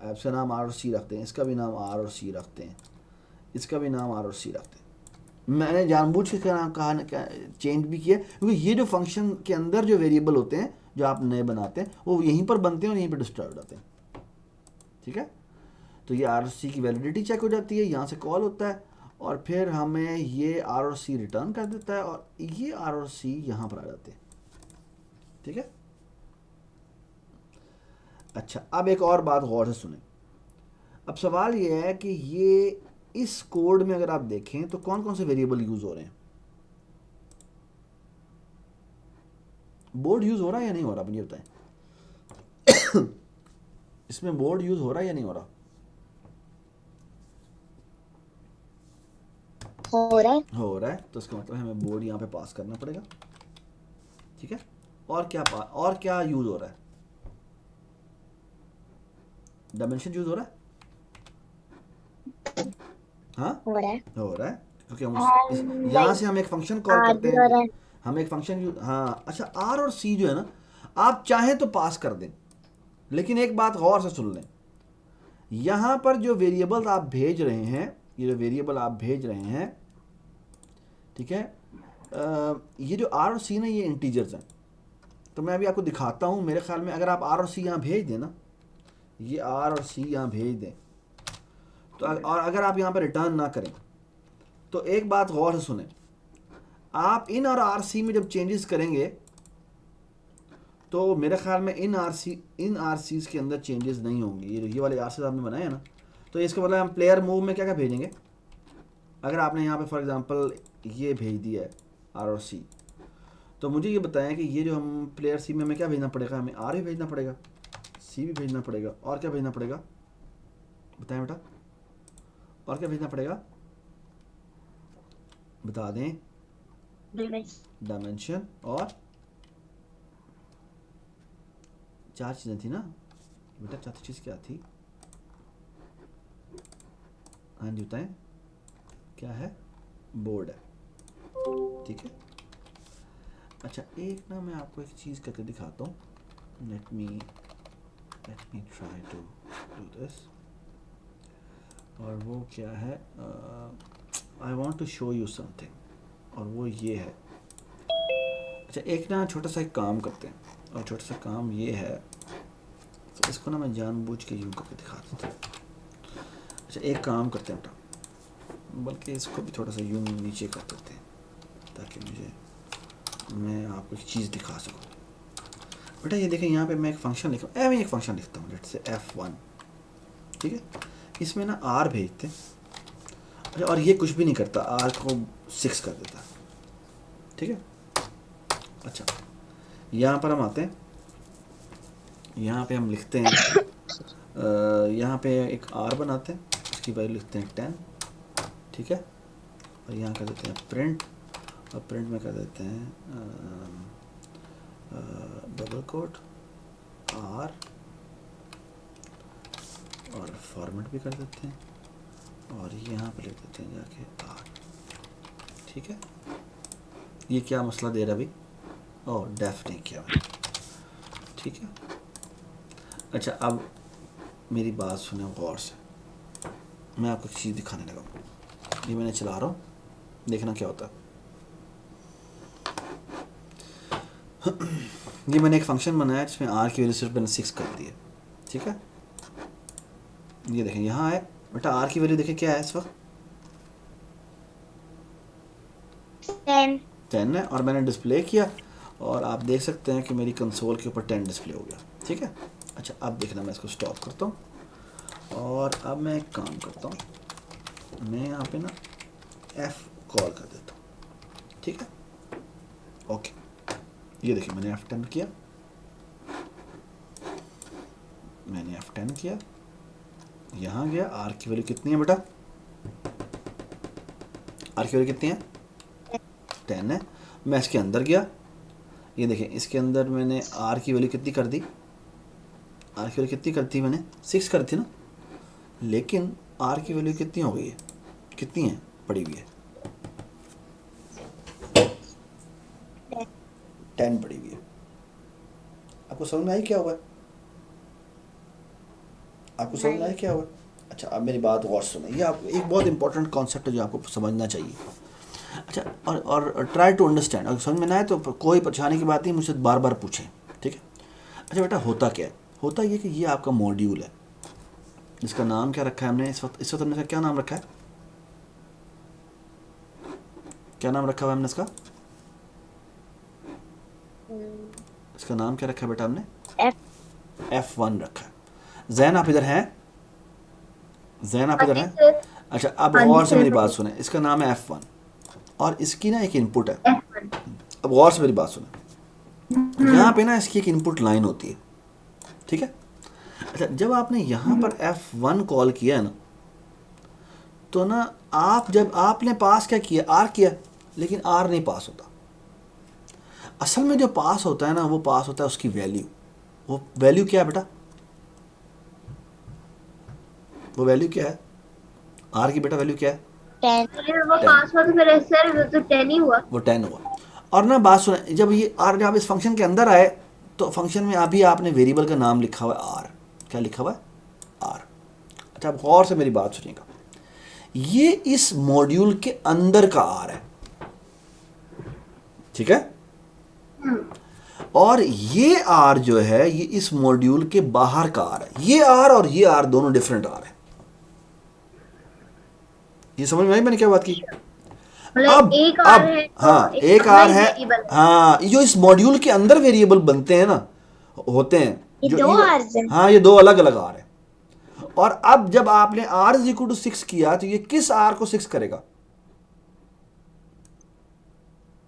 आप इसका नाम आर और सी रखते हैं, इसका भी नाम आर और सी रखते हैं, इसका भी नाम आर और सी रखते हैं। मैंने जानबूझ के इसका नाम कहा चेंज भी किया, क्योंकि ये जो फंक्शन के अंदर जो वेरिएबल होते हैं जो आप नए बनाते हैं वो यहीं पर बनते हैं और यहीं पर डिस्ट्रॉय हो जाते हैं, ठीक है। तो ये आर और सी की वैलिडिटी चेक हो जाती है, यहाँ से कॉल होता है और फिर हमें ये आर और सी रिटर्न कर देता है और ये आर और सी यहाँ पर आ जाते हैं, ठीक है। अच्छा, अब एक और बात गौर से सुने। अब सवाल ये है कि ये इस कोड में अगर आप देखें तो कौन कौन से वेरिएबल यूज हो रहे हैं। बोर्ड यूज हो रहा है या नहीं हो रहा, मुझे बताएं। इसमें बोर्ड यूज हो रहा है या नहीं हो रहा? हो रहा है। हो रहा है, तो इसका मतलब हमें बोर्ड यहाँ पे पास करना पड़ेगा, ठीक है। और क्या यूज हो रहा है? डायमेंशन यूज हो रहा है, हाँ हो रहा है। हो रहा है, क्योंकि हम यहाँ से हम एक फंक्शन कॉल आर करते भी हो रहा हैं, है। हम एक फंक्शन यूज, हाँ। अच्छा, आर और सी जो है ना, आप चाहें तो पास कर दें, लेकिन एक बात गौर से सुन लें, यहाँ पर जो वेरिएबल आप भेज रहे हैं, ये जो वेरिएबल आप भेज रहे हैं, ठीक है, ये जो आर और सी ना ये इंटीजर्स हैं। तो मैं अभी आपको दिखाता हूँ, मेरे ख्याल में अगर आप आर और सी यहाँ भेज दें ना, ये आर और सी यहाँ भेज दें, तो और अगर आप यहाँ पर रिटर्न ना करें, तो एक बात गौर से सुने, आप इन और आर सी में जब चेंजेस करेंगे तो मेरे ख्याल में इन आर सीज के अंदर चेंजेस नहीं होंगे। ये वाले आर सी आपने बनाए हैं ना, तो इसका मतलब हम प्लेयर मूव में क्या क्या भेजेंगे। अगर आपने यहाँ पे फॉर एग्जांपल ये भेज दिया है आर और सी, तो मुझे ये बताएं कि ये जो हम प्लेयर सी में हमें क्या भेजना पड़ेगा, हमें आर भी भेजना पड़ेगा, सी भी भेजना पड़ेगा, और क्या भेजना पड़ेगा बताएं बेटा, और क्या भेजना पड़ेगा बता दें। डायमेंशन और 4 चीज़ें थी ना बेटा, चौथी चीज़ क्या थी? हाँ जी बताएं, क्या है? बोर्ड है, ठीक है। अच्छा, एक ना मैं आपको एक चीज़ करके दिखाता हूँ। Let me try to do this. और वो क्या है, I want to show you something, और वो ये है। अच्छा, एक ना छोटा सा एक काम करते हैं, और छोटा सा काम ये है, तो इसको ना मैं जानबूझ के यूँ करके दिखा देता हूँ। अच्छा, एक काम करते हैं बेटा, बल्कि इसको भी थोड़ा सा यूँ नीचे कर देते हैं, ताकि मैं आपको एक चीज़ दिखा सकूँ। बेटा ये देखें, यहाँ पे मैं एक फंक्शन लिखा, मैं एक फंक्शन लिखता हूँ, लेट्स से F1, ठीक है। इसमें ना R भेजते हैं, अच्छा, और ये कुछ भी नहीं करता, R को 6 कर देता, ठीक है। अच्छा, यहाँ पर हम आते हैं, यहाँ पे हम लिखते हैं, यहाँ पे एक R बनाते हैं, इसकी वैल्यू लिखते हैं 10, ठीक है। और यहाँ कर देते हैं प्रिंट, और प्रिंट में कर देते हैं डबल कोट R, और फॉर्मेट भी कर देते हैं, और यहाँ पे लिख देते हैं जाके R, ठीक है। ये क्या मसला दे रहा अभी? ओह, डेफ नहीं किया मैंने, ठीक है। अच्छा, अब मेरी बात सुने गौर से, मैं आपको एक चीज़ दिखाने लगा हूँ। ये मैंने चला रहा हूँ, देखना क्या होता है। ये मैंने एक फंक्शन बनाया जिसमें R की वैल्यू सिर्फ मैंने 6 कर दी है, ठीक है। ये देखें, यहाँ है बेटा, R की वैल्यू देखें क्या है इस वक्त, 10 है, और मैंने डिस्प्ले किया, और आप देख सकते हैं कि मेरी कंसोल के ऊपर 10 डिस्प्ले हो गया, ठीक है। अच्छा, अब देखना, मैं इसको स्टॉप करता हूँ, और अब मैं एक काम करता हूँ, मैं यहाँ पे ना F कॉल कर देता हूँ, ठीक है। ओके, ये देखिए, मैंने F10 किया, यहाँ गया, R की वैल्यू कितनी है बेटा? R की वैल्यू कितनी है? 10 है। मैं इसके अंदर गया, ये देखें, इसके अंदर मैंने R की वैल्यू कितनी कर दी? R की वैल्यू कितनी करती मैंने? 6 कर थी ना, लेकिन R की वैल्यू कितनी हो गई है? कितनी है पड़ी हुई है? 10 पड़ी हुई है। आपको समझ में आई क्या हुआ है? आपको समझ में आया क्या हुआ? अच्छा, अब मेरी बात गौर से सुनिए, ये आप एक बहुत इंपॉर्टेंट कॉन्सेप्ट है जो आपको समझना चाहिए। अच्छा, और ट्राई टू अंडरस्टैंड। अगर समझ में ना आए तो कोई परेशानी की बात नहीं, मुझसे बार बार पूछें, ठीक है? अच्छा बेटा, होता क्या है? होता ये कि ये आपका मॉड्यूल है, जिसका नाम क्या रखा है हमने इस वक्त हमने इसका क्या नाम रखा है? क्या नाम रखा हुआ है हमने इसका? इसका नाम क्या रखा है बेटा हमने? F1 रखा है। जैन आप इधर हैं? जैन आप इधर हैं? सर अच्छा, अब गौर से मेरी बात सुने। इसका नाम है F1 और इसकी ना एक इनपुट है। F1। अब गौर से मेरी बात सुने, यहाँ पे ना इसकी एक इनपुट लाइन होती है, ठीक है? अच्छा, जब आपने यहाँ पर F1 कॉल किया है ना, तो ना आप जब आपने पास क्या किया? R किया, लेकिन R नहीं पास होता। असल में जो पास होता है ना, वो पास होता है उसकी वैल्यू। वो वैल्यू क्या है बेटा? वो वैल्यू क्या है? R की बेटा वैल्यू क्या है? 10 अगर वो पास हुआ तो फिर सर वो तो 10 ही हुआ। वो 10 हुआ। और ना बात सुने, जब ये R जब इस फंक्शन के अंदर आए तो फंक्शन में अभी आपने वेरिएबल का नाम लिखा हुआ है R। क्या लिखा हुआ है? R। अच्छा, अब गौर से मेरी बात सुनिएगा, ये इस मॉड्यूल के अंदर का R है, ठीक है? और ये R जो है, ये इस मॉड्यूल के बाहर का R है। ये R और ये R दोनों डिफरेंट R है। ये समझ में आई मैंने क्या बात की? मतलब एक R है तो हाँ, एक एक अलग R है। वेरिएबल है। हाँ, ये जो इस मॉड्यूल के अंदर वेरिएबल बनते हैं ना, होते हैं ये जो दो R's हैं। हाँ, ये दो अलग अलग R है। और अब जब आपने R इज इक्वल टू 6 किया तो ये किस R को 6 करेगा?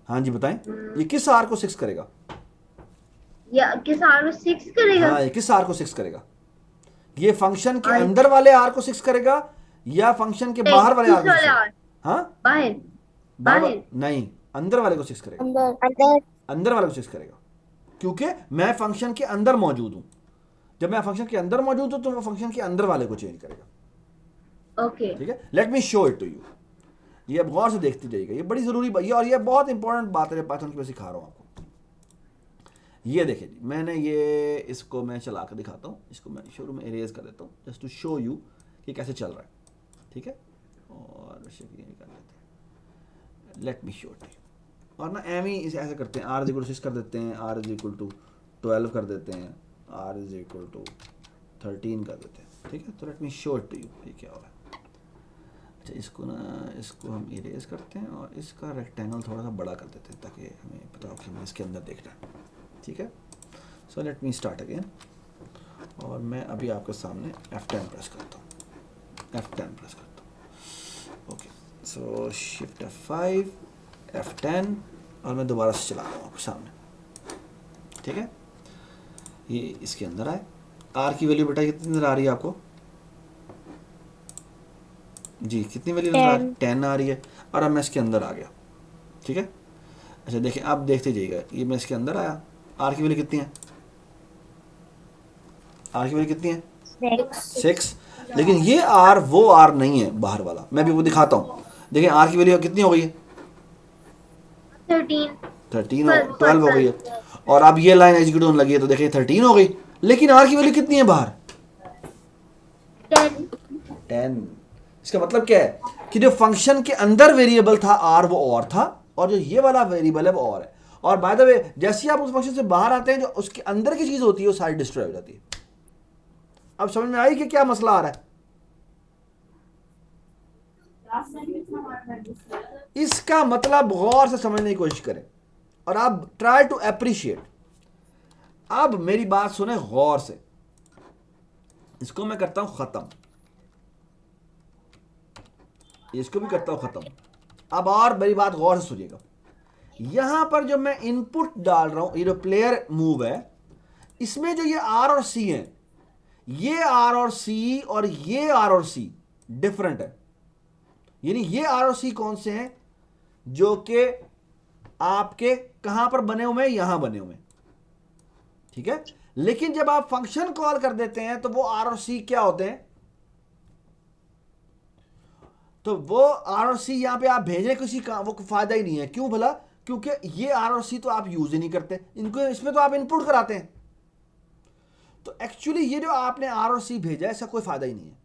हाँ जी बताएं, ये किस R को 6 करेगा? या किस R में 6 करेगा? हाँ, ये किस R को 6 करेगा? ये फंक्शन के और- अंदर वाले R को 6 करेगा या फंक्शन के बाहर वाले R को 6 दूसरे वाले करेगा? R, हाँ, बाहर बाहर। नहीं, अंदर वाले को 6 करेगा। अंदर अंदर वाले को 6 करेगा, क्योंकि मैं फंक्शन के अंदर मौजूद हूं। जब मैं फंक्शन के अंदर मौजूद हूं तो वो फंक्शन के अंदर वाले को चेंज करेगा, ओके। ठीक है? Let me show it to you. ये अब गौर से देखती जाइएगा, ये बड़ी जरूरी ये और ये बहुत इंपॉर्टेंट बात है, पाइथन की मैं सिखा रहा हूं आपको। ये देखिए जी, मैंने ये इसको मैं चला कर दिखाता हूं, इसको मैं शुरू में इरेज कर देता हूं जस्ट टू शो यू कि कैसे चल रहा है, ठीक है? और ये निकाल लेते हैं, लेट मी शो इट। और ना एम ही इसे ऐसे करते हैं, R इज इक्वल टू 6 कर देते हैं, R इज इक्वल टू 12 कर देते हैं, R इज इक्वल टू 13 कर देते हैं, ठीक है? तो let me show it to you, ये क्या हो रहा है। अच्छा, इसको हम इरेज करते हैं और इसका रेक्टेंगल थोड़ा सा बड़ा कर देते हैं ताकि हमें पता हो कि हमें इसके अंदर देखना है, ठीक है? So let me start again. और मैं अभी आपके सामने F10 प्रेस करता हूँ, F10 प्रेस करता हूँ। ओके, सो शिफ्ट F5 F10 और मैं दोबारा से चला रहा हूँ आपके सामने, ठीक है? ये इसके अंदर आए। R की वैल्यू बेटा कितनी नजर आ रही है आपको? जी, कितनी वैल्यू नजर आ रही है? 10 आ रही है। और अब मैं इसके अंदर आ गया, ठीक है? अच्छा देखिए, आप देखते जाइएगा, ये मैं इसके अंदर आया। R की वैल्यू कितनी है? R की वैल्यू कितनी है? 6। लेकिन ये R वो R नहीं है बाहर वाला, मैं भी वो दिखाता हूँ। देखिए R की वैल्यू कितनी हो गई है? 12 हो गई है। और अब ये लाइन एग्जीक्यूट होने लगी है तो देखिए 13 हो गई। लेकिन R की वैल्यू कितनी है बाहर? 10। इसका मतलब क्या है कि जो फंक्शन के अंदर वेरिएबल था R वो और था, और जो ये वाला वेरिएबल है वो और है। और बाय द वे, जैसे ही आप उस फंक्शन से बाहर आते हैं, जो उसके अंदर की चीज होती है वो सारी डिस्ट्रॉय हो जाती है। अब समझ में आई कि क्या मसला आ रहा है? इसका मतलब गौर से समझने की कोशिश करें और आप ट्राई टू अप्रिशिएट। अब मेरी बात सुने गौर से, इसको मैं करता हूं खत्म, इसको भी करता हूं खत्म। अब और मेरी बात गौर से सुनिएगा, यहां पर जो मैं इनपुट डाल रहा हूं, ये जो प्लेयर मूव है, इसमें जो ये R और C है, ये R और C और ये R और C डिफरेंट है। यानी ये R और C कौन से हैं? जो कि आपके कहां पर बने हुए हैं? यहां बने हुए हैं, ठीक है? लेकिन जब आप फंक्शन कॉल कर देते हैं तो वो R और C क्या होते हैं? तो वो R और C यहां पे आप भेजने किसी का वो फायदा ही नहीं है। क्यों भला? क्योंकि ये आर और सी तो आप यूज ही नहीं करते, इनको इसमें तो आप इनपुट कराते हैं। तो एक्चुअली ये जो आपने आर और सी भेजा है इसका कोई फायदा ही नहीं है,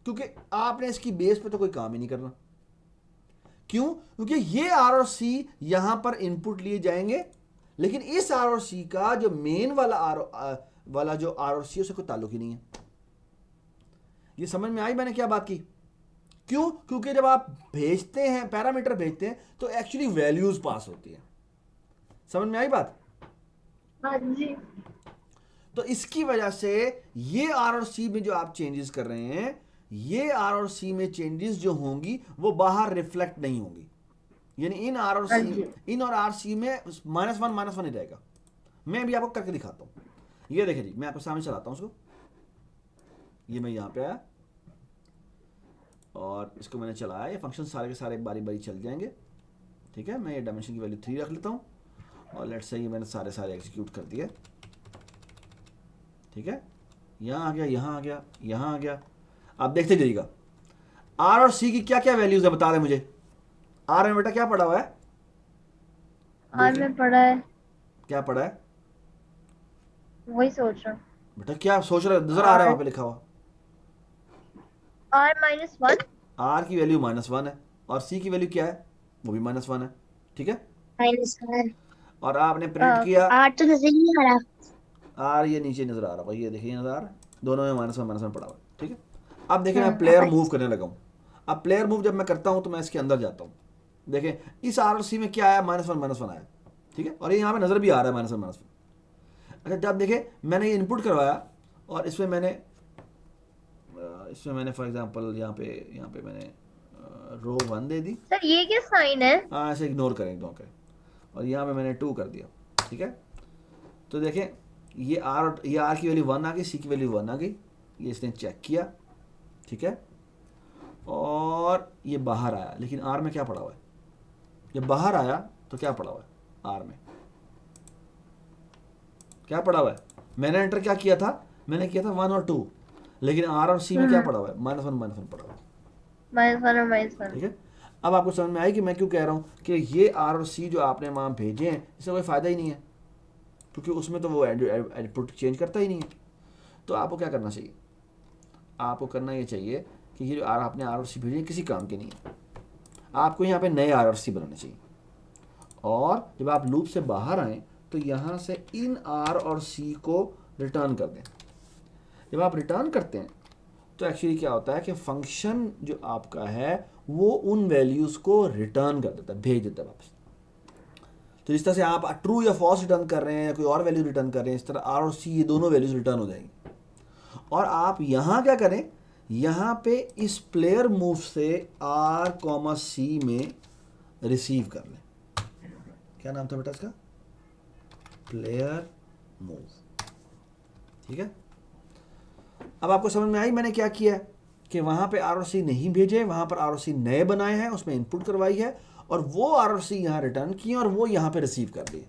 क्योंकि आपने इसकी बेस पे तो कोई काम ही नहीं करना। क्यों? क्योंकि ये आर और सी यहां पर इनपुट लिए जाएंगे, लेकिन इस आर और सी का जो मेन वाला जो आर और सी उससे कोई ताल्लुक ही नहीं है। ये समझ में आई मैंने क्या बात की? क्यों? क्योंकि जब आप भेजते हैं, पैरामीटर भेजते हैं, तो एक्चुअली वैल्यूज पास होती है। समझ में आई बात? हाँ जी। तो इसकी वजह से ये आर और सी में जो आप चेंजेस कर रहे हैं, ये आर और सी में चेंजेस जो होंगी वो बाहर रिफ्लेक्ट नहीं होंगी। यानी इन आर और सी, इन और आर सी में -1 ही रहेगा। मैं अभी आपको करके दिखाता हूं। ये देखिए जी, मैं आपको सामने चलाता हूं उसको। ये मैं यहां पे आया और इसको मैंने चलाया। ये फंक्शन सारे के सारे बारी बारी चल जाएंगे। ठीक है, मैं ये डायमेंशन की वैल्यू 3 रख लेता हूं और लेट्स से ये मैंने सारे एग्जीक्यूट कर दिए। ठीक है, यहां आ गया, यहां आ गया, यहां आ गया। आप देखते जाइएगा आर और सी की क्या क्या वैल्यूज है, बता दें मुझे। आर में बेटा क्या पड़ा हुआ है? आर में पड़ा है, क्या पड़ा है वही सोच रहा हूँ। बेटा? क्या सोच रहे हो? नजर आ रहा है वहां पे लिखा हुआ R-1। आर की वैल्यू -1 है और सी की वैल्यू क्या है? वो भी -1 है। ठीक है, -1। और आपने प्रिंट किया। 8 तो नजर नहीं आ रहा। आर ये नीचे नजर आ रहा है, ये देखिए नजर आ रहा है, दोनों में -1 पड़ा हुआ है। ठीक है, अब देखिए मैं प्लेयर मूव करने लगा हूँ। अब प्लेयर मूव जब मैं करता हूँ तो मैं इसके अंदर जाता हूँ। देखें इस आर और सी में क्या आया? -1 आया। ठीक है, और ये यहाँ पे नजर भी आ रहा है -1। अच्छा, जब देखें मैंने ये इनपुट करवाया और इसमें मैंने फॉर एग्जांपल यहाँ पे मैंने रो 1 दे दी। सर ये क्या साइन है? हाँ, ऐसे इग्नोर करें दो करें, और यहाँ पे मैंने 2 कर दिया। ठीक है, तो देखें ये आर की वैल्यू 1 आ गई, सी की वैल्यू 1 आ गई। ये इसने चेक किया। ठीक है, और ये बाहर आया, लेकिन आर में क्या पड़ा हुआ है? जब बाहर आया तो क्या पड़ा हुआ है? आर में क्या पड़ा हुआ है? मैंने एंटर क्या किया था? मैंने किया था 1 और 2, लेकिन आर और सी में क्या पड़ा हुआ है? -1 पड़ा हुआ है। -1 और -1। ठीक है, अब आपको समझ में आई कि मैं क्यों कह रहा हूँ कि ये आर और सी जो आपने वहाँ भेजे हैं इससे कोई फ़ायदा ही नहीं है, क्योंकि उसमें तो वो आउटपुट चेंज करता ही नहीं है। तो आपको क्या करना चाहिए? आपको करना ये चाहिए कि ये जो आपने आर और सी भेजे किसी काम के नहीं है। आपको यहाँ पे नए आर और सी बनाने चाहिए, और जब आप लूप से बाहर आएँ तो यहाँ से इन आर और सी को रिटर्न कर दें। जब आप रिटर्न करते हैं तो एक्चुअली क्या होता है कि फंक्शन जो आपका है वो उन वैल्यूज़ को रिटर्न कर देता है, भेज देता है वापस। तो इस तरह से आप ट्रू या फॉल्स रिटर्न कर रहे हैं या कोई और वैल्यू रिटर्न कर रहे हैं, इस तरह आर और सी ये दोनों वैल्यूज रिटर्न हो जाएंगी। और आप यहाँ क्या करें? यहाँ पे इस प्लेयर मूव से आर सी में रिसीव कर लें। क्या नाम था बेटा इसका? Player move. ठीक है, अब आपको समझ में आई मैंने क्या किया है कि वहां पे आर और सी नहीं भेजे, वहां पर आर और सी नए बनाए हैं, उसमें इनपुट करवाई है, और वो आर और सी यहां रिटर्न किए और वो यहां पे रिसीव कर दिए।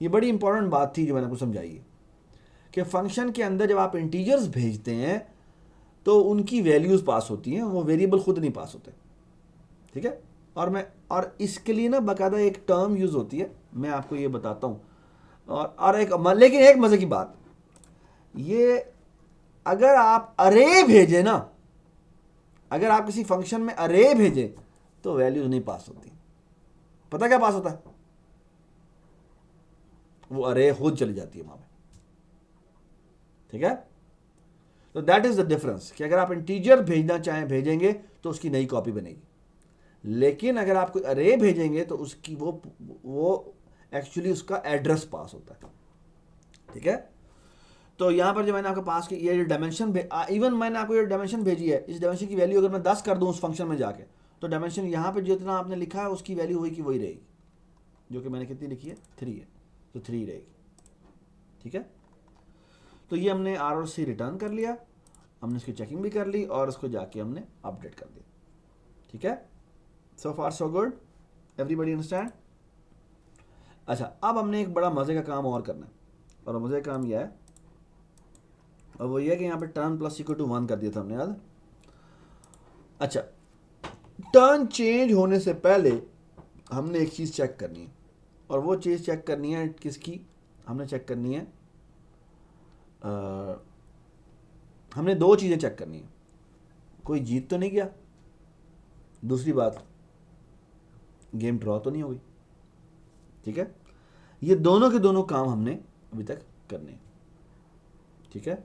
ये बड़ी इंपॉर्टेंट बात थी जो मैंने आपको समझाई है कि फंक्शन के अंदर जब आप इंटीजर्स भेजते हैं तो उनकी वैल्यूज पास होती हैं, वो वेरिएबल खुद नहीं पास होते। ठीक है, और इसके लिए ना बाकायदा एक टर्म यूज होती है, मैं आपको ये बताता हूँ। लेकिन एक मजे की बात, ये अगर आप अरे भेजें ना, अगर आप किसी फंक्शन में अरे भेजें तो वैल्यूज नहीं पास होती। पता क्या पास होता है? वो अरे खुद चली जाती है वहां पे। ठीक है, तो दैट इज द डिफरेंस कि अगर आप इंटीजर भेजना चाहें भेजेंगे तो उसकी नई कॉपी बनेगी, लेकिन अगर आप कोई अरे भेजेंगे तो उसकी वो एक्चुअली उसका एड्रेस पास होता है। ठीक है, तो यहाँ पर जो मैंने आपके पास की ये जो डायमेंशन इवन मैंने आपको ये डायमेंशन भेजी है, इस डायमेंशन की वैल्यू अगर मैं 10 कर दूँ उस फंक्शन में जाके, तो डायमेंशन यहाँ पे जितना आपने लिखा है उसकी वैल्यू वही की वही रहेगी, जो कि मैंने कितनी लिखी है? 3 है, तो 3 रहेगी। ठीक है, तो ये हमने आर और सी रिटर्न कर लिया, हमने इसकी चेकिंग भी कर ली और उसको जाके हमने अपडेट कर दिया। ठीक है, सो फार सो गुड, एवरीबॉडी अंडरस्टैंड? अच्छा, अब हमने एक बड़ा मजे का काम और करना है, और मजे का काम यह है, और वो ये कि यहाँ पे टर्न प्लस इक्वल टू 1 कर दिया था हमने, याद? अच्छा, टर्न चेंज होने से पहले हमने एक चीज़ चेक करनी है, और वो चीज़ चेक करनी है किसकी? हमने चेक करनी है हमने दो चीज़ें चेक करनी है। कोई जीत तो नहीं गया, दूसरी बात गेम ड्रॉ तो नहीं हो गई। ठीक है, ये दोनों के दोनों काम हमने अभी तक करने हैं। ठीक है,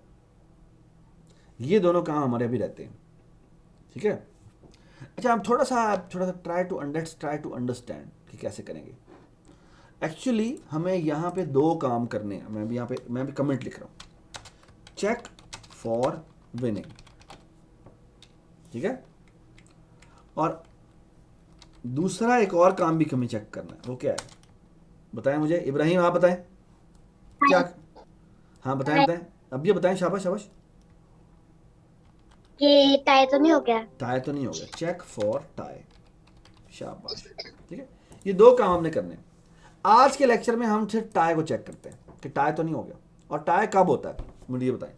ये दोनों काम हमारे अभी रहते हैं। ठीक है, अच्छा हम थोड़ा सा ट्राई टू अंडरस्टैंड कि कैसे करेंगे। एक्चुअली हमें यहाँ पे दो काम करने हैं। मैं भी कमेंट लिख रहा हूँ, चेक फॉर विनिंग। ठीक है, और दूसरा एक और काम भी हमें चेक करना है। वो क्या है बताएं मुझे, इब्राहिम आप बताएं क्या? हाँ बताएं बताएं, अब ये बताएं, शाबाश शाबाश। कि टाई तो नहीं हो गया? टाई तो नहीं हो गया, चेक फॉर टाई, शाबाश। ठीक है, ये दो काम हमने करने हैं। आज के लेक्चर में हम सिर्फ टाई को चेक करते हैं कि टाई तो नहीं हो गया। और टाई कब होता है मुझे ये बताएं।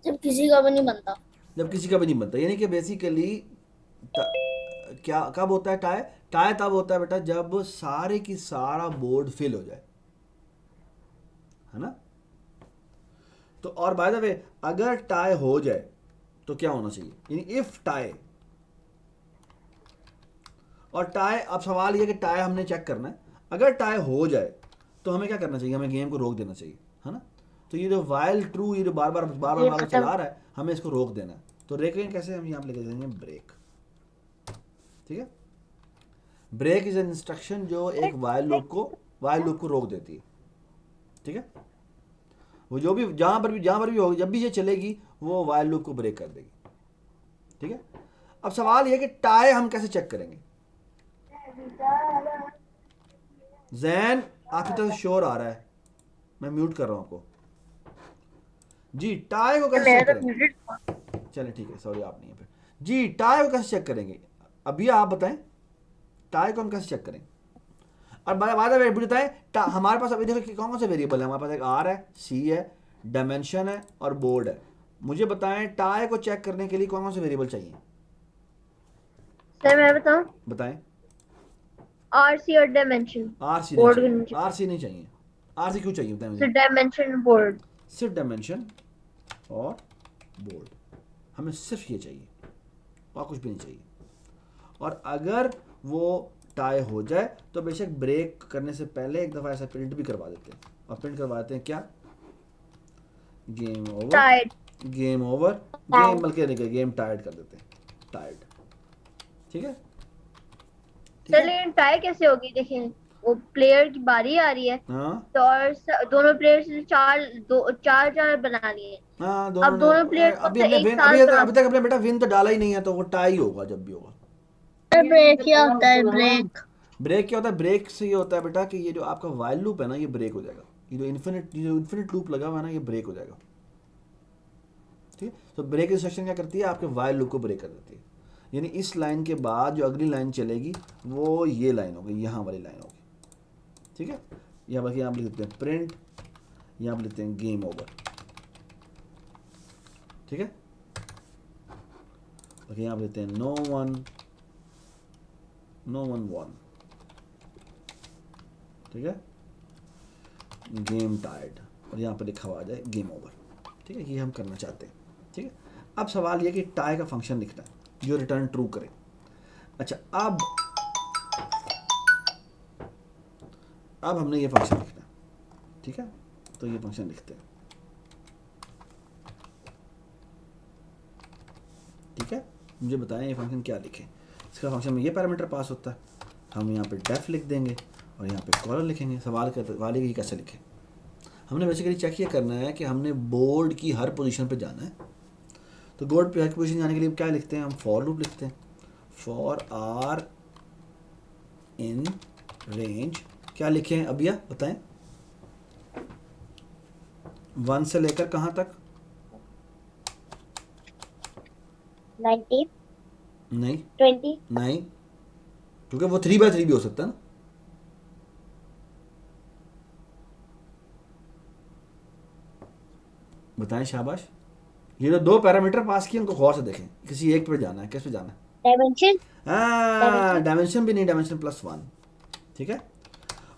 जब किसी का भी नहीं बनता। जब किसी का भी नहीं बनता, यानी कि बेसिकली क्या कब होता है टाई? टाई तब होता है बेटा जब सारे की सारा बोर्ड फिल हो जाए, है ना? तो और बाय द वे अगर टाई हो जाए तो क्या होना चाहिए, यानी इफ टाई। और टाई, अब सवाल ये कि टाई हमने चेक करना है। अगर टाई हो जाए तो हमें क्या करना चाहिए? हमें गेम को रोक देना चाहिए, है ना? तो ये जो वाइल ट्रू, ये जो बार बार चला रहा है, हमें इसको रोक देना है। तो रोकेंगे कैसे? हम यहाँ पे लिख देंगे ब्रेक। ठीक है, ब्रेक इज एन इंस्ट्रक्शन जो एक वाइल लूप को रोक देती है। ठीक है, वो जो भी जहां पर भी होगी, जब भी ये चलेगी वो वाइल लूप को ब्रेक कर देगी। ठीक है, अब सवाल ये कि टाई हम कैसे चेक करेंगे? जैन आपकी तरफ शोर आ रहा है, मैं म्यूट कर रहा हूं आपको जी। टाई को कैसे चेक मेरा तो करेंगे? म्यूटेड था। चलिए ठीक है, सॉरी आप नहीं है फिर जी। टाई को कैसे चेक करेंगे अभी आप बताएं, टाई को हम कैसे चेक करेंगे? और बाद में बताएं हमारे पास अभी देखो कि कौन कौन से वेरिएबल है हमारे पास? एक आर है, सी है, डायमेंशन है और बोर्ड है। मुझे बताएं टाई को चेक करने के लिए कौन कौन से वेरिएबल चाहिए? सर मैं बताऊं, बताएं। आरसी और डायमेंशन। आरसी नहीं बोर्ड भी चाहिए, नहीं आरसी नहीं चाहिए। आरसी क्यों चाहिए बताएं चाहिए, मुझे? Dimension board. सिर्फ डायमेंशन और बोर्ड, हमें सिर्फ ये चाहिए और कुछ भी नहीं चाहिए। और अगर वो टाई हो जाए तो बेशक ब्रेक करने से पहले एक दफ़ा ऐसा प्रिंट भी करवा देते हैं। और प्रिंट करवाते हैं क्या? Game over, tied. Game over, game बल्कि नहीं, गेम टाइड कर देते हैं, टाइड। ठीक है, ठीक सर है। लेकिन टाई कैसे होगी? देखें, वो प्लेयर की बारी आ रही है हाँ तो और दोनों प्लेयर्स ने चार चार बना लिए। हाँ, अब दोनों ने दोनों प्लेयर्स को अभी तो हमने एक विन, साथ बना अभी तक हमने बेटा विन तो डाला ही नहीं है, तो वो टाई होगा जब भी होगा। ब्रेक क्या होता है? ब्रेक ब्रेक क्या होता है? ब्रेक से ये होता है बेटा कि ये जो आपका वाइल लूप है ना, ये ब्रेक हो जाएगा। ये जो इन्फिनिट लूप लगा हुआ है ना, ये ब्रेक हो जाएगा। ठीक है, तो ब्रेक इंस्ट्रक्शन क्या करती है? आपके वाइल लूप को ब्रेक कर देती है। यानी इस लाइन के बाद जो अगली लाइन चलेगी वो ये लाइन होगी, यहाँ वाली लाइन होगी। ठीक है, यहाँ बाकी यहाँ लिख देते हैं प्रिंट, यहाँ लिखते हैं गेम ओवर। ठीक है, बाकी यहाँ लिखते हैं नो वन वन। ठीक है, गेम टाइड, और यहाँ पर लिखा हुआ आ जाए गेम ओवर। ठीक है, ये हम करना चाहते हैं। ठीक है, अब सवाल ये कि टाई का फंक्शन लिखना है जो रिटर्न ट्रू करे। अच्छा, अब हमने ये फंक्शन लिखना है। ठीक है, तो ये फंक्शन लिखते हैं। ठीक है, मुझे बताएं ये फंक्शन क्या लिखें। इसका फंक्शन में ये पैरामीटर पास होता है, हम यहाँ पे डेफ लिख देंगे और यहाँ पे कॉलर लिखेंगे। सवाल वाले की कैसे लिखें? हमने बेसिकली चेक ये करना है कि हमने बोर्ड की हर पोजीशन पे जाना है। तो बोर्ड पे हर पोजीशन जाने के लिए क्या लिखते हैं? हम फॉर लूप लिखते हैं। फॉर आर इन रेंज, क्या लिखें अभी आप बताएं? 1 से लेकर कहाँ तक? 90, नहीं 20, नहीं, क्योंकि वो 3x3 भी हो सकता है ना। बताएं शाबाश, ये जो दो पैरामीटर पास किए उनको गौर से देखें, किसी एक पे जाना है, किस पे जाना है? Dimension. हाँ, डायमेंशन भी नहीं, डायमेंशन +1, ठीक है।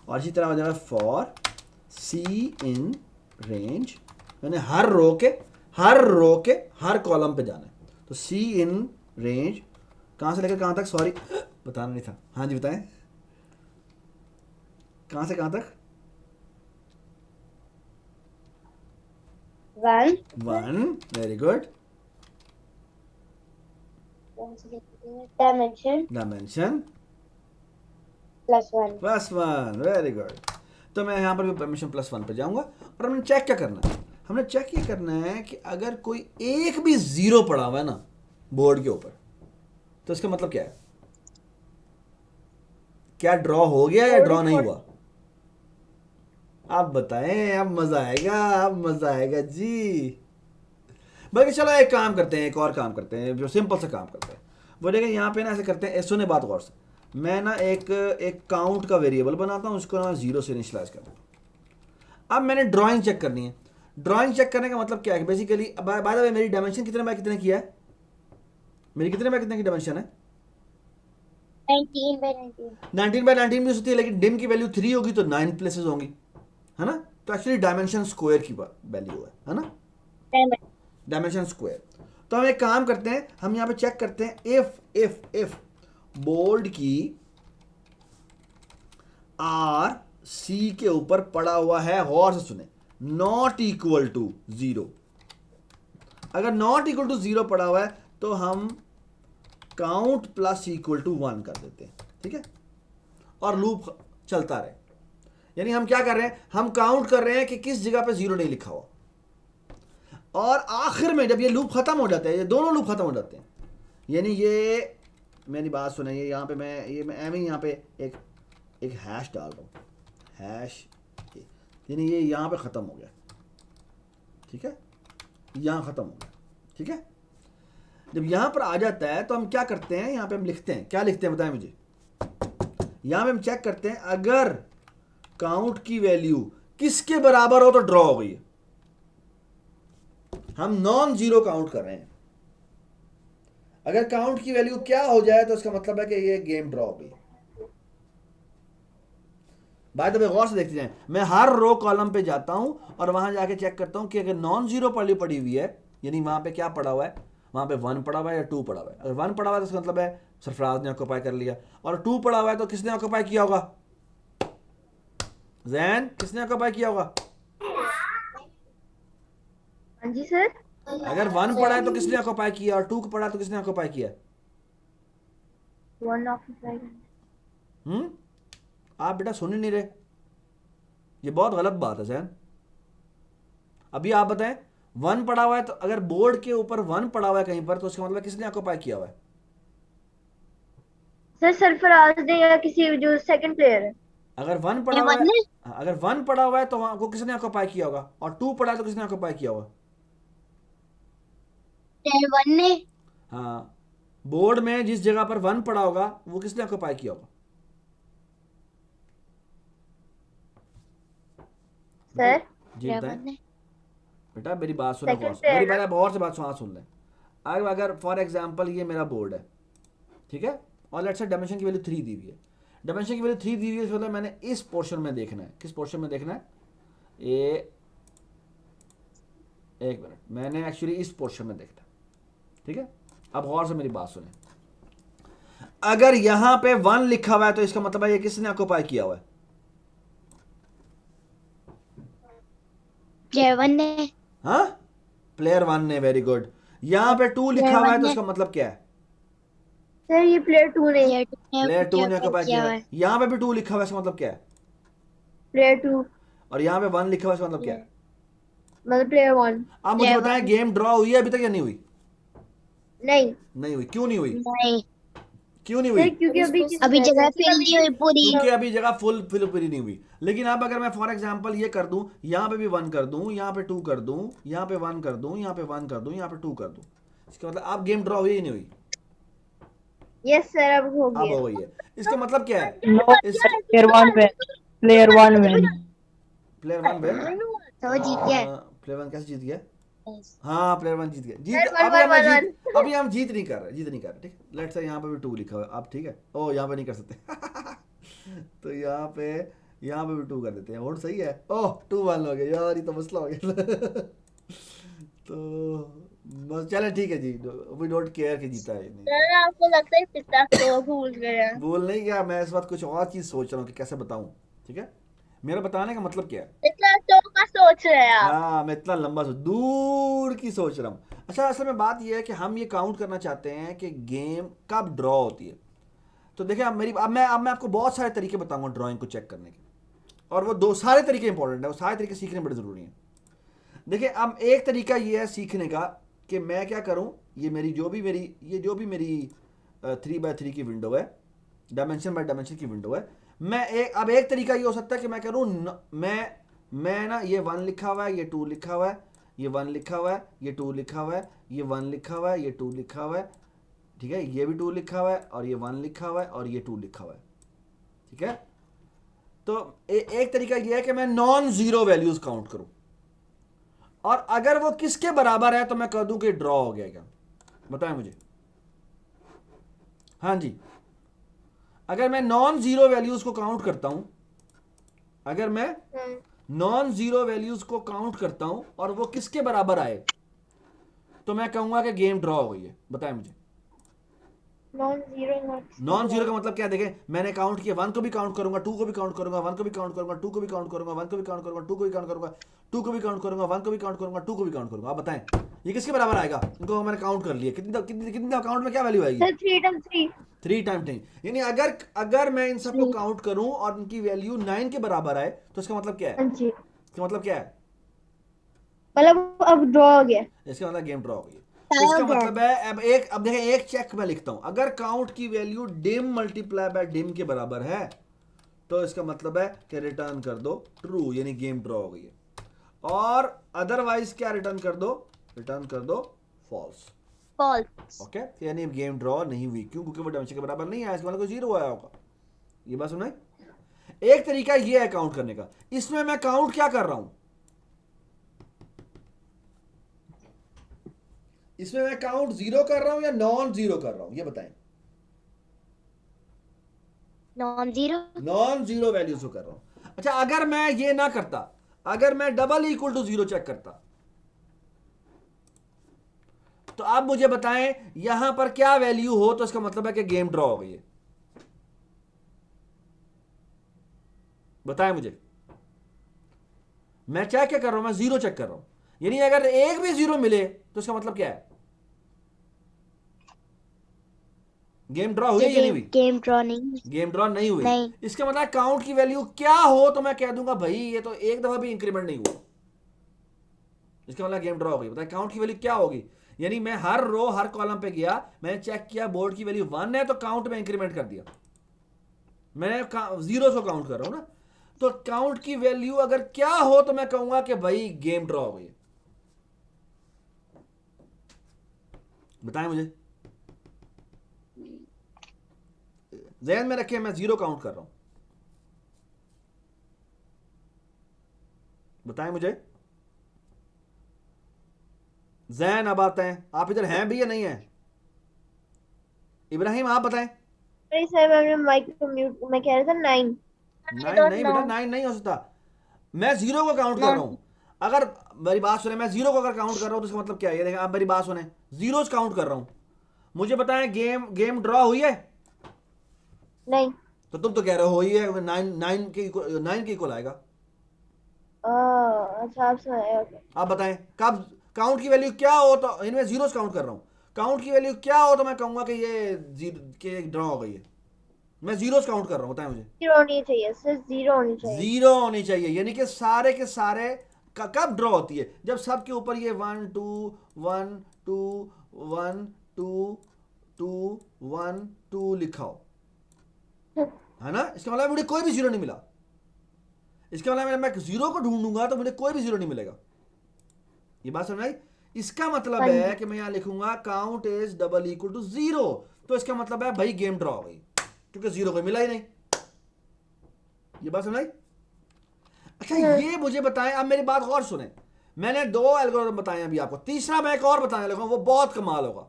और इसी तरह हो जाएगा फॉर सी इन रेंज, मैंने हर रो के हर कॉलम पे जाना है। तो सी इन रेंज कहाँ से लेकर कहाँ तक, सॉरी बताना नहीं था, हाँ जी बताएं, कहाँ से कहाँ तक? 1. 1, very good. Dimension dimension +1. +1, very good. तो मैं यहाँ पर भी डायमेंशन +1 पे जाऊंगा और हमने चेक क्या करना है? हमने चेक ये करना है कि अगर कोई एक भी जीरो पड़ा हुआ है ना बोर्ड के ऊपर, तो इसका मतलब क्या है? क्या ड्रॉ हो गया या ड्रॉ नहीं हुआ? आप बताएं, अब मजा आएगा, अब मजा आएगा जी। बल्कि चलो एक काम करते हैं, एक और काम करते हैं, जो सिंपल सा काम करते हैं। वो देखिए यहाँ पे ना ऐसे करते हैं, सुने बात गौर से, मैं ना एक काउंट का वेरिएबल बनाता हूँ, उसको ना 0 से इनिशियलाइज करता हूँ। अब मैंने ड्राइंग चेक करनी है। ड्राइंग चेक करने का मतलब क्या है? बेसिकली बाय द वे मेरी डायमेंशन कितने बाय कितने की है? मेरी कितने बाय कितने की डायमेंशन है? 19 by 19. 19 बाय 19 भी हो सकती है, लेकिन डिम की वैल्यू 3 होगी तो 9 प्लेसेस होंगी, है ना? तो एक्चुअली डायमेंशन स्क्वायर की वैल्यू है ना? Dimension. Dimension square. तो हम एक काम करते हैं, हम यहाँ पे चेक करते हैं इफ बोर्ड की आर सी के ऊपर पड़ा हुआ है, गौर से सुने, नॉट इक्वल टू 0। अगर नॉट इक्वल टू 0 पड़ा हुआ है तो हम काउंट प्लस इक्वल टू 1 कर देते हैं, ठीक है, और लूप चलता रहे। यानी हम क्या कर रहे हैं? हम काउंट कर रहे हैं कि किस जगह पे 0 नहीं लिखा हुआ, और आखिर में जब ये लूप खत्म हो जाता है, ये दोनों लूप खत्म हो जाते हैं, यानी ये मेरी बात सुनिए, यहाँ पे मैं एम ही यहाँ पे एक हैश डाल रहा हूँ, हैश, यानी ये यहाँ पे ख़त्म हो गया, ठीक है, यहाँ ख़त्म हो गया, ठीक है। जब यहाँ पर आ जाता है तो हम क्या करते हैं? यहाँ पे हम लिखते हैं, क्या लिखते हैं बताएं मुझे? यहाँ पे हम चेक करते हैं, अगर काउंट की वैल्यू किसके बराबर हो तो ड्रॉ हो गई है। हम नॉन जीरो काउंट कर रहे हैं, अगर काउंट की वैल्यू क्या हो जाए तो इसका मतलब है कि ये गेम ड्रॉ हो गई। बाय द वे गौर से देखते जाएं, मैं हर रो कॉलम पे जाता हूं और वहां जाके चेक करता हूं कि अगर नॉन जीरो पड़ी हुई है, यानी वहां पे क्या पड़ा हुआ है, वहां पे 1 पड़ा हुआ है या 2 पड़ा हुआ है। अगर 1 पड़ा हुआ है तो इसका मतलब है सरफराज ने ऑक्यूपाई कर लिया, और 2 पड़ा हुआ है तो किसने ऑक्यूपाई किया होगा? जैन, किसने ऑक्यूपाई किया होगा? हाँ जी सर। अगर 1 पड़ा है तो किसने ऑक्यूपाई किया, और 2 पड़ा तो किसने ऑक्यूपाई किया? 1 ऑक्यूपाई। आप बेटा सुन ही नहीं रहे, ये बहुत गलत बात है जैन। अभी आप बताएं, 1 पड़ा हुआ है तो अगर बोर्ड के ऊपर 1 पड़ा हुआ है कहीं पर तो उसका मतलब किसने ऑक्यूपाई किया हुआ है? सर सरफराज ने या किसी जो सेकंड प्लेयर है। अगर 1 पड़ा हुआ है, अगर 1 पड़ा हुआ है तो वहां को किसने ऑक्यूपाई किया होगा, और 2 पड़ा है तो किसने ऑक्यूपाई किया होगा? 1 ने. हाँ, बोर्ड में जिस जगह पर 1 पड़ा होगा वो किसने ऑक्यूपाई किया होगा? सर जी बताएं 1 ने. बेटा, मेरी बात सुनो Second गौर से, player मेरी ना? बात बहुत से बात सुन लें। अगर फॉर एग्जांपल ये मेरा बोर्ड है, ठीक है, और लेट्स से डायमेंशन की वैल्यू 3 दी हुई है, डायमेंशन की वैल्यू 3 दी हुई है, मतलब मैंने इस पोर्शन में देखना है। किस पोर्शन में देखना है? ये एक मिनट, मैंने एक्चुअली इस पोर्शन में देखना है, ठीक है। अब गौर से मेरी बात सुने, अगर यहां पे 1 लिखा हुआ है तो इसका मतलब है ये किसने ऑक्यूपाई किया हुआ है? Player 1 ने. हाँ, प्लेयर 1 ने, वेरी गुड। यहां पे 2 लिखा हुआ है तो इसका मतलब क्या है? सर ये प्लेयर 2 ने। Player 2 ने प्लेयर 2 ने ऑक्यूपाई किया हुआ है। है. यहां पे भी 2 लिखा हुआ है, इसका मतलब क्या है? प्लेयर 2 और यहां पे 1 लिखा हुआ है, इसका मतलब क्या है? मतलब प्लेयर 1। आप मुझे Player बताएं, one. गेम ड्रॉ हुई है अभी तक या नहीं हुई? नहीं नहीं हुई। क्यों नहीं हुई? नहीं. क्यों नहीं सर हुई? क्योंकि अभी जगह फिल नहीं हुई पूरी. क्योंकि अभी जगह फुल पूरी नहीं हुई। लेकिन अब अगर मैं फॉर एग्जांपल ये कर दूं, यहाँ पे भी 1 कर दूं, यहाँ पे 2 कर दूं, यहाँ पे 1 कर दूं, यहाँ पे 1 कर दूं, यहाँ पे 2 कर दूं, इसका मतलब आप गेम ड्रॉ हुई ही नहीं हुई? यस सर अब हो अब गया। हो गई है। इसका मतलब क्या है? No, player 1 win. Player 1 win. Player 1 win. तो वो जीत गया. प्लेयर 1 कैसे जीत गया? हाँ प्लेयर वन जीत गए, जीत Player one, अभी one, हमने one, जीत अभी हम जीत नहीं कर रहे, जीत नहीं कर रहे, ठीक। लेट्स से यहाँ पे भी 2 लिखा हुआ है, आप ठीक है, ओ यहाँ पे नहीं कर सकते तो यहाँ पे भी 2 कर देते हैं, वोट सही है, ओह 2-1 हो गया यार, ये तो मसला हो गया तो बस चले ठीक है जी, वी डोंट केयर कि जीता है नहीं। सर आपको लगता है पिता तो भूल गए हैं। बोल नहीं गया, मैं इस वक्त कुछ और चीज़ सोच रहा हूँ कि कैसे बताऊँ, ठीक है, मेरा बताने का मतलब क्या है। पिता तो का सोच रहे हैं आप। हाँ मैं इतना लंबा दूर की सोच रहा हूँ। अच्छा असल में बात यह है कि हम ये काउंट करना चाहते हैं कि गेम कब ड्रॉ होती है। तो देखिए अब मैं आपको बहुत सारे तरीके बताऊंगा ड्राइंग को चेक करने के, और वो दो सारे तरीके इंपॉर्टेंट है, वो सारे तरीके सीखने बड़े ज़रूरी हैं। देखिए अब एक तरीका ये है सीखने का कि मैं क्या करूँ, ये जो भी मेरी 3x3 की विंडो है, डायमेंशन बाय डायमेंशन की विंडो है, अब एक तरीका ये हो सकता है कि मैं करूँ मैं ना ये 1 लिखा हुआ है, ये 2 लिखा हुआ है, ये 1 लिखा हुआ है, ये 2 लिखा हुआ है, ये 1 लिखा हुआ है, ये 2 लिखा हुआ है, ठीक है, ये भी 2 लिखा हुआ है, और ये 1 लिखा हुआ है, और ये 2 लिखा हुआ है, ठीक है। तो एक तरीका ये है कि मैं नॉन जीरो वैल्यूज काउंट करूं, और अगर वो किसके बराबर है तो मैं कह दूं कि ड्रॉ हो गया, क्या बताएं मुझे। हाँ जी, अगर मैं नॉन जीरो वैल्यूज को काउंट करता हूं, अगर मैं नॉन जीरो वैल्यूज को काउंट करता हूं और वो किसके बराबर आए तो मैं कहूंगा कि गेम ड्रॉ हो गई है, बताएं मुझे। non-zero, नॉन जीरो का मतलब क्या, देखें मैंने काउंट किया, 1 को भी काउंट करूंगा, 2 को भी काउंट करूंगा, 1 को भी काउंट करूंगा, 2 को भी काउंट करूंगा, 1 को भी काउंट करूंगा, 2 को भी काउंट करूंगा, 2 को भी काउंट करूंगा, 1 को भी काउंट करूंगा, 2 को भी काउंट करूंगा। आप बताएं ये किसके बराबर आएगा, इनको मैंने काउंट कर लिया, कितनी काउंट में क्या वैल्यू आएगी, Sir, 3 times 3. 3 टाइम 10, यानी अगर मैं इन सबको काउंट करूं और इनकी वैल्यू 9 के बराबर आए तो इसका मतलब क्या है, हाँ जी, इसका मतलब क्या है, मतलब अब ड्रॉ हो गया। इसका मतलब गेम ड्रॉ हो गई। इसका मतलब है अब देखें एक चेक मैं लिखता हूं, अगर काउंट की value dim multiply by dim के बराबर है तो इसका मतलब है कि रिटर्न कर दो ट्रू, यानी गेम ड्रॉ हो गई है, और अदरवाइज क्या रिटर्न कर दो फॉल्स। फॉल्स। ओके, यानी गेम ड्रॉ नहीं हुई, क्यों, क्योंकि वो डायमेंशन के बराबर नहीं है, इसका मतलब कोई जीरो आया होगा। ये बात सुना है। एक तरीका ये है काउंट करने का, इसमें मैं काउंट क्या कर रहा हूं, इसमें मैं काउंट जीरो कर रहा हूं या नॉन जीरो कर रहा हूं, ये बताएं। नॉन जीरो वैल्यूज को कर रहा हूं। अच्छा अगर मैं ये ना करता, अगर मैं double equal to zero check करता, तो आप मुझे बताएं यहां पर क्या वैल्यू हो तो इसका मतलब है कि गेम ड्रॉ हो गई है, बताएं मुझे। मैं चेक क्या कर रहा हूं, मैं जीरो चेक कर रहा हूं, यानी अगर एक भी जीरो मिले तो इसका मतलब क्या है, गेम ड्रॉ हुई या नहीं हुई, गेम ड्रॉ नहीं हुई। नहीं। इसका मतलब काउंट की वैल्यू क्या हो तो मैं कह दूंगा भाई ये तो एक दफा भी इंक्रीमेंट नहीं हुआ, इसका मतलब गेम ड्रॉ हो गई। बताए काउंट की वैल्यू क्या होगी, यानी मैं हर रो हर कॉलम पे गया, मैंने चेक किया बोर्ड की वैल्यू 1 है तो काउंट में इंक्रीमेंट कर दिया, मैं जीरो को काउंट कर रहा हूं ना, तो काउंट की वैल्यू अगर क्या हो तो मैं कहूंगा कि भाई गेम ड्रॉ हो गई। बताएं मुझे, ज़हन में रखें मैं जीरो काउंट कर रहा हूं, बताएं मुझे। जैन अब आते हैं, आप इधर हैं भी या नहीं है, इब्राहिम आप बताएं। नहीं सर, मैंने माइक को म्यूट, मैं कह रहा था 9. नहीं बेटा 9 नहीं हो सकता, मैं जीरो को काउंट कर रहा हूं। अगर मेरी बात सुने, मैं जीरो को अगर काउंट कर रहा हूं तो इसका मतलब क्या है, ये देखें आप मेरी बात सुने, जीरोस काउंट कर रहा हूं, मुझे बताएं गेम ड्रॉ हुई है, नहीं। तो तुम तो कह रहे हो ही है, 9 के इक्वल आएगा। अच्छा आप सुनाए, ओके। आप बताएं कब काउंट की वैल्यू क्या हो तो, इनमें जीरोस काउंट कर रहा हूं, काउंट की वैल्यू क्या हो तो मैं कहूंगा कि ये ड्रॉ हो गई है, मैं जीरोस काउंट कर रहा हूं, बताएं मुझे। 0 होनी चाहिए सर, 0 होनी चाहिए। जीरो होनी चाहिए, यानी कि सारे के सारे कब ड्रॉ होती है, जब सबके ऊपर ये 1 2 1 2 1 2 2 1 2 लिखा हो, है ना, इसका मतलब मुझे कोई भी जीरो नहीं मिला, इसका मतलब मैं जीरो को ढूंढूंगा तो मुझे कोई भी जीरो नहीं मिलेगा, ये बात समझ आई। इसका मतलब है कि मैं यहां लिखूंगा count is double equal to zero, तो इसका मतलब है भाई गेम ड्रॉ हो गई, क्योंकि जीरो कोई मिला ही नहीं, ये बात समझ आई। अच्छा ये मुझे बताएं, अब मेरी बात गौर सुने, मैंने 2 एल्गोरिथम बताए अभी आपको, तीसरा मैं एक और बताने लगा, वो बहुत कमाल होगा।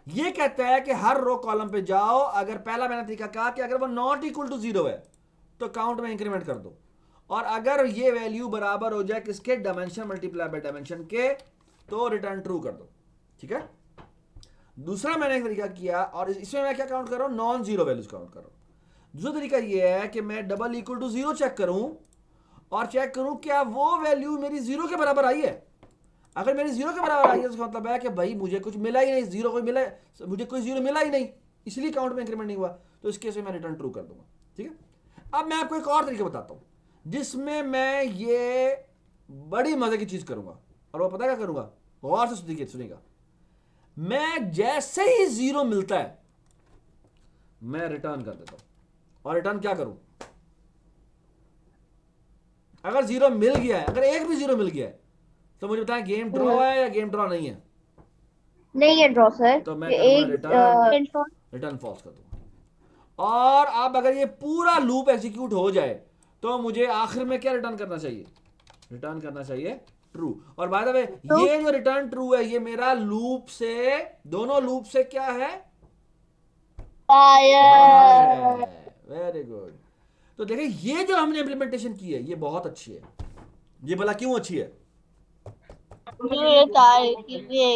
ये कहता है कि हर रो कॉलम पे जाओ, अगर पहला मैंने तरीका कहा कि अगर वो नॉट इक्वल टू 0 है तो काउंट में इंक्रीमेंट कर दो, और अगर ये वैल्यू बराबर हो जाए किसके, डायमेंशन मल्टीप्लाई बाय डायमेंशन के, तो रिटर्न ट्रू कर दो। ठीक है, दूसरा मैंने एक तरीका किया, और इसमें मैं क्या काउंट कर रहा हूं, नॉन जीरो वैल्यूज काउंट कर रहा हूं। दूसरा तरीका ये है कि मैं डबल इक्वल टू 0 चेक करूं और चेक करूं क्या वो वैल्यू मेरी 0 के बराबर आई है। अगर मेरी 0 के बराबर आई है तो इसका मतलब है कि भाई मुझे कुछ मिला ही नहीं, 0 कोई मिला, मुझे कोई 0 मिला ही नहीं, इसलिए काउंट में इंक्रीमेंट नहीं हुआ, तो इस केस में मैं रिटर्न ट्रू कर दूंगा। ठीक है, अब मैं आपको एक और तरीका बताता हूं जिसमें मैं ये बड़ी मजे की चीज करूंगा, और वो पता क्या करूंगा, गौर से सुनिएगा। मैं जैसे ही 0 मिलता है मैं रिटर्न कर देता हूं, और रिटर्न क्या करूं, अगर 0 मिल गया है, अगर एक भी 0 मिल गया है तो मुझे बताएं गेम ड्रॉ है या गेम ड्रॉ नहीं है। नहीं है ड्रॉ सर, तो मैं ये करूंगा एक रिटर्न फॉल्स कर दूंगा। और अब अगर ये पूरा लूप एग्जीक्यूट हो जाए तो मुझे आखिर में क्या रिटर्न करना चाहिए, रिटर्न करना चाहिए ट्रू। और बाय द वे ये जो रिटर्न ट्रू है ये मेरा लूप से, दोनों लूप से क्या है, Fire. Very good. तो देखिए ये जो हमने इंप्लीमेंटेशन की है ये बहुत अच्छी है। ये भला क्यों अच्छी है, ये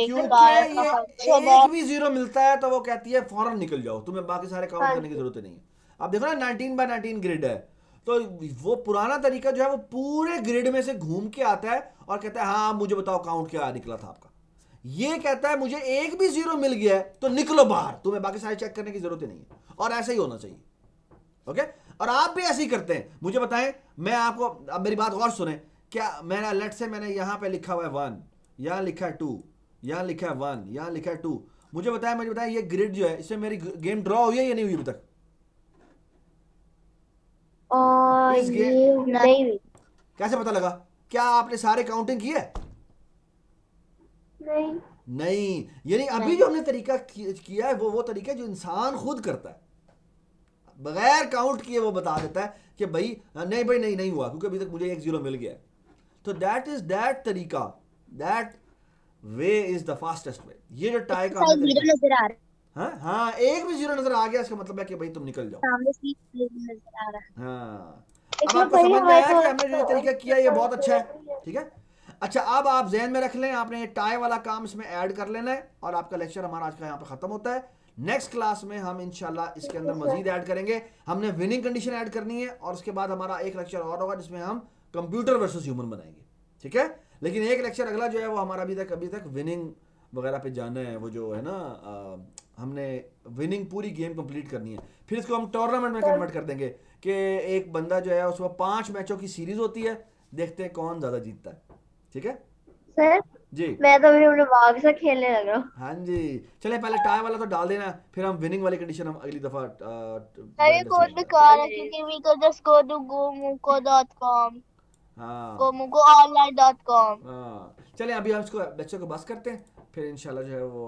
क्योंकि fire ये का function है। एक भी 0 मिलता है तो वो कहती है फौरन निकल जाओ, तुम्हें बाकी सारे काउंट करने की जरूरत नहीं है। अब देखो ना 19 बाय 19 ग्रिड है, तो वो पुराना तरीका जो है वो पूरे ग्रिड में से घूम के आता है और कहता है हाँ मुझे बताओ काउंट क्या निकला था आपका। ये कहता है मुझे एक भी 0 मिल गया है तो निकलो बाहर, तुम्हें बाकी सारे चेक करने की जरूरत ही नहीं है, और ऐसा ही होना चाहिए। ओके, और आप भी ऐसे ही करते हैं। मुझे बताएं, मैं आपको, अब मेरी बात गौर सुने, क्या मैंने लेट से मैंने यहां पे लिखा हुआ है 1, यहां लिखा है 2, यहां लिखा है 1, यहां लिखा है 2, मुझे बताएं ये ग्रिड जो है इसमें मेरी गेम ड्रॉ हुई है या नहीं हुई अभी तक, इस ये गेम नहीं हुई। कैसे पता लगा, क्या आपने सारे काउंटिंग की है, नहीं नहीं, यानी अभी जो हमने तरीका किया है वो तरीका जो इंसान खुद करता है, बगैर काउंट किए वो बता देता है कि भाई नहीं भाई नहीं हुआ क्योंकि अभी तक मुझे एक 0 मिल गया है। तो दैट तरीका, that way is the fastest way. ये जो टाई का हमने जीरो तरीका, नजर आ रहा हाँ हाँ, एक भी 0 नजर आ गया इसका मतलब है कि भाई तुम निकल जाओ। है, सामने से नजर आ रहा है। हाँ, अब इसमें आपको भाई समझ में हमारे आया कि को हमने जो ये तरीका किया ये बहुत अच्छा है। ठीक है, अच्छा अब आप जहन में रख लें, आपने ये टाई वाला काम इसमें ऐड कर लेना है, और आपका लेक्चर हमारा आज का यहाँ पे खत्म होता है। नेक्स्ट क्लास में हम इंशाल्लाह इसके अंदर मजीद ऐड करेंगे, हमने विनिंग कंडीशन ऐड करनी है, और उसके बाद हमारा एक लेक्चर और होगा जिसमें हम कंप्यूटर वर्सेस ह्यूमन बनाएंगे। ठीक है, लेकिन एक लेक्चर अगला जो है वो हमारा अभी तक विनिंग वगैरह पे जाना है, वो जो है ना हमने विनिंग पूरी गेम कंप्लीट करनी है, फिर इसको हम टूर्नामेंट में कन्वर्ट कर देंगे कि एक बंदा जो है उसमें 5 मैचों की सीरीज होती है, देखते हैं कौन ज्यादा जीतता है। ठीक है सर, जी, मैं तो अभी अपने बाग से खेलने लग रहा हूँ। हाँ जी, चले पहले टाई वाला तो डाल देना, फिर हम विनिंग वाली कंडीशन हम अगली दफा अरे कोड बेकार है क्योंकि we could just go to gomuko.com हाँ gomukoonline.com। हाँ, चले अभी हम इसको बच्चों को बस करते हैं, फिर इंशाल्लाह जो है वो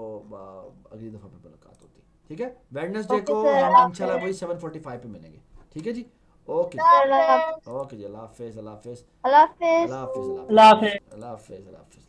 अगली दफा पे मुलाकात होती है। ठीक है, वेडनेसडे ओके को सर, हम इंशाल्लाह वही 7:45 पे मिलेंगे। ठीक है जी, ओके अल्लाह ओके जी, अल्लाह हाफिज़, अल्लाह हाफिज़, अल्लाह हाफिज। अल्लाह हाफिज़, अल्लाह हाफिज़। अल्लाह हाफिज़, अल्लाह हाफिज़।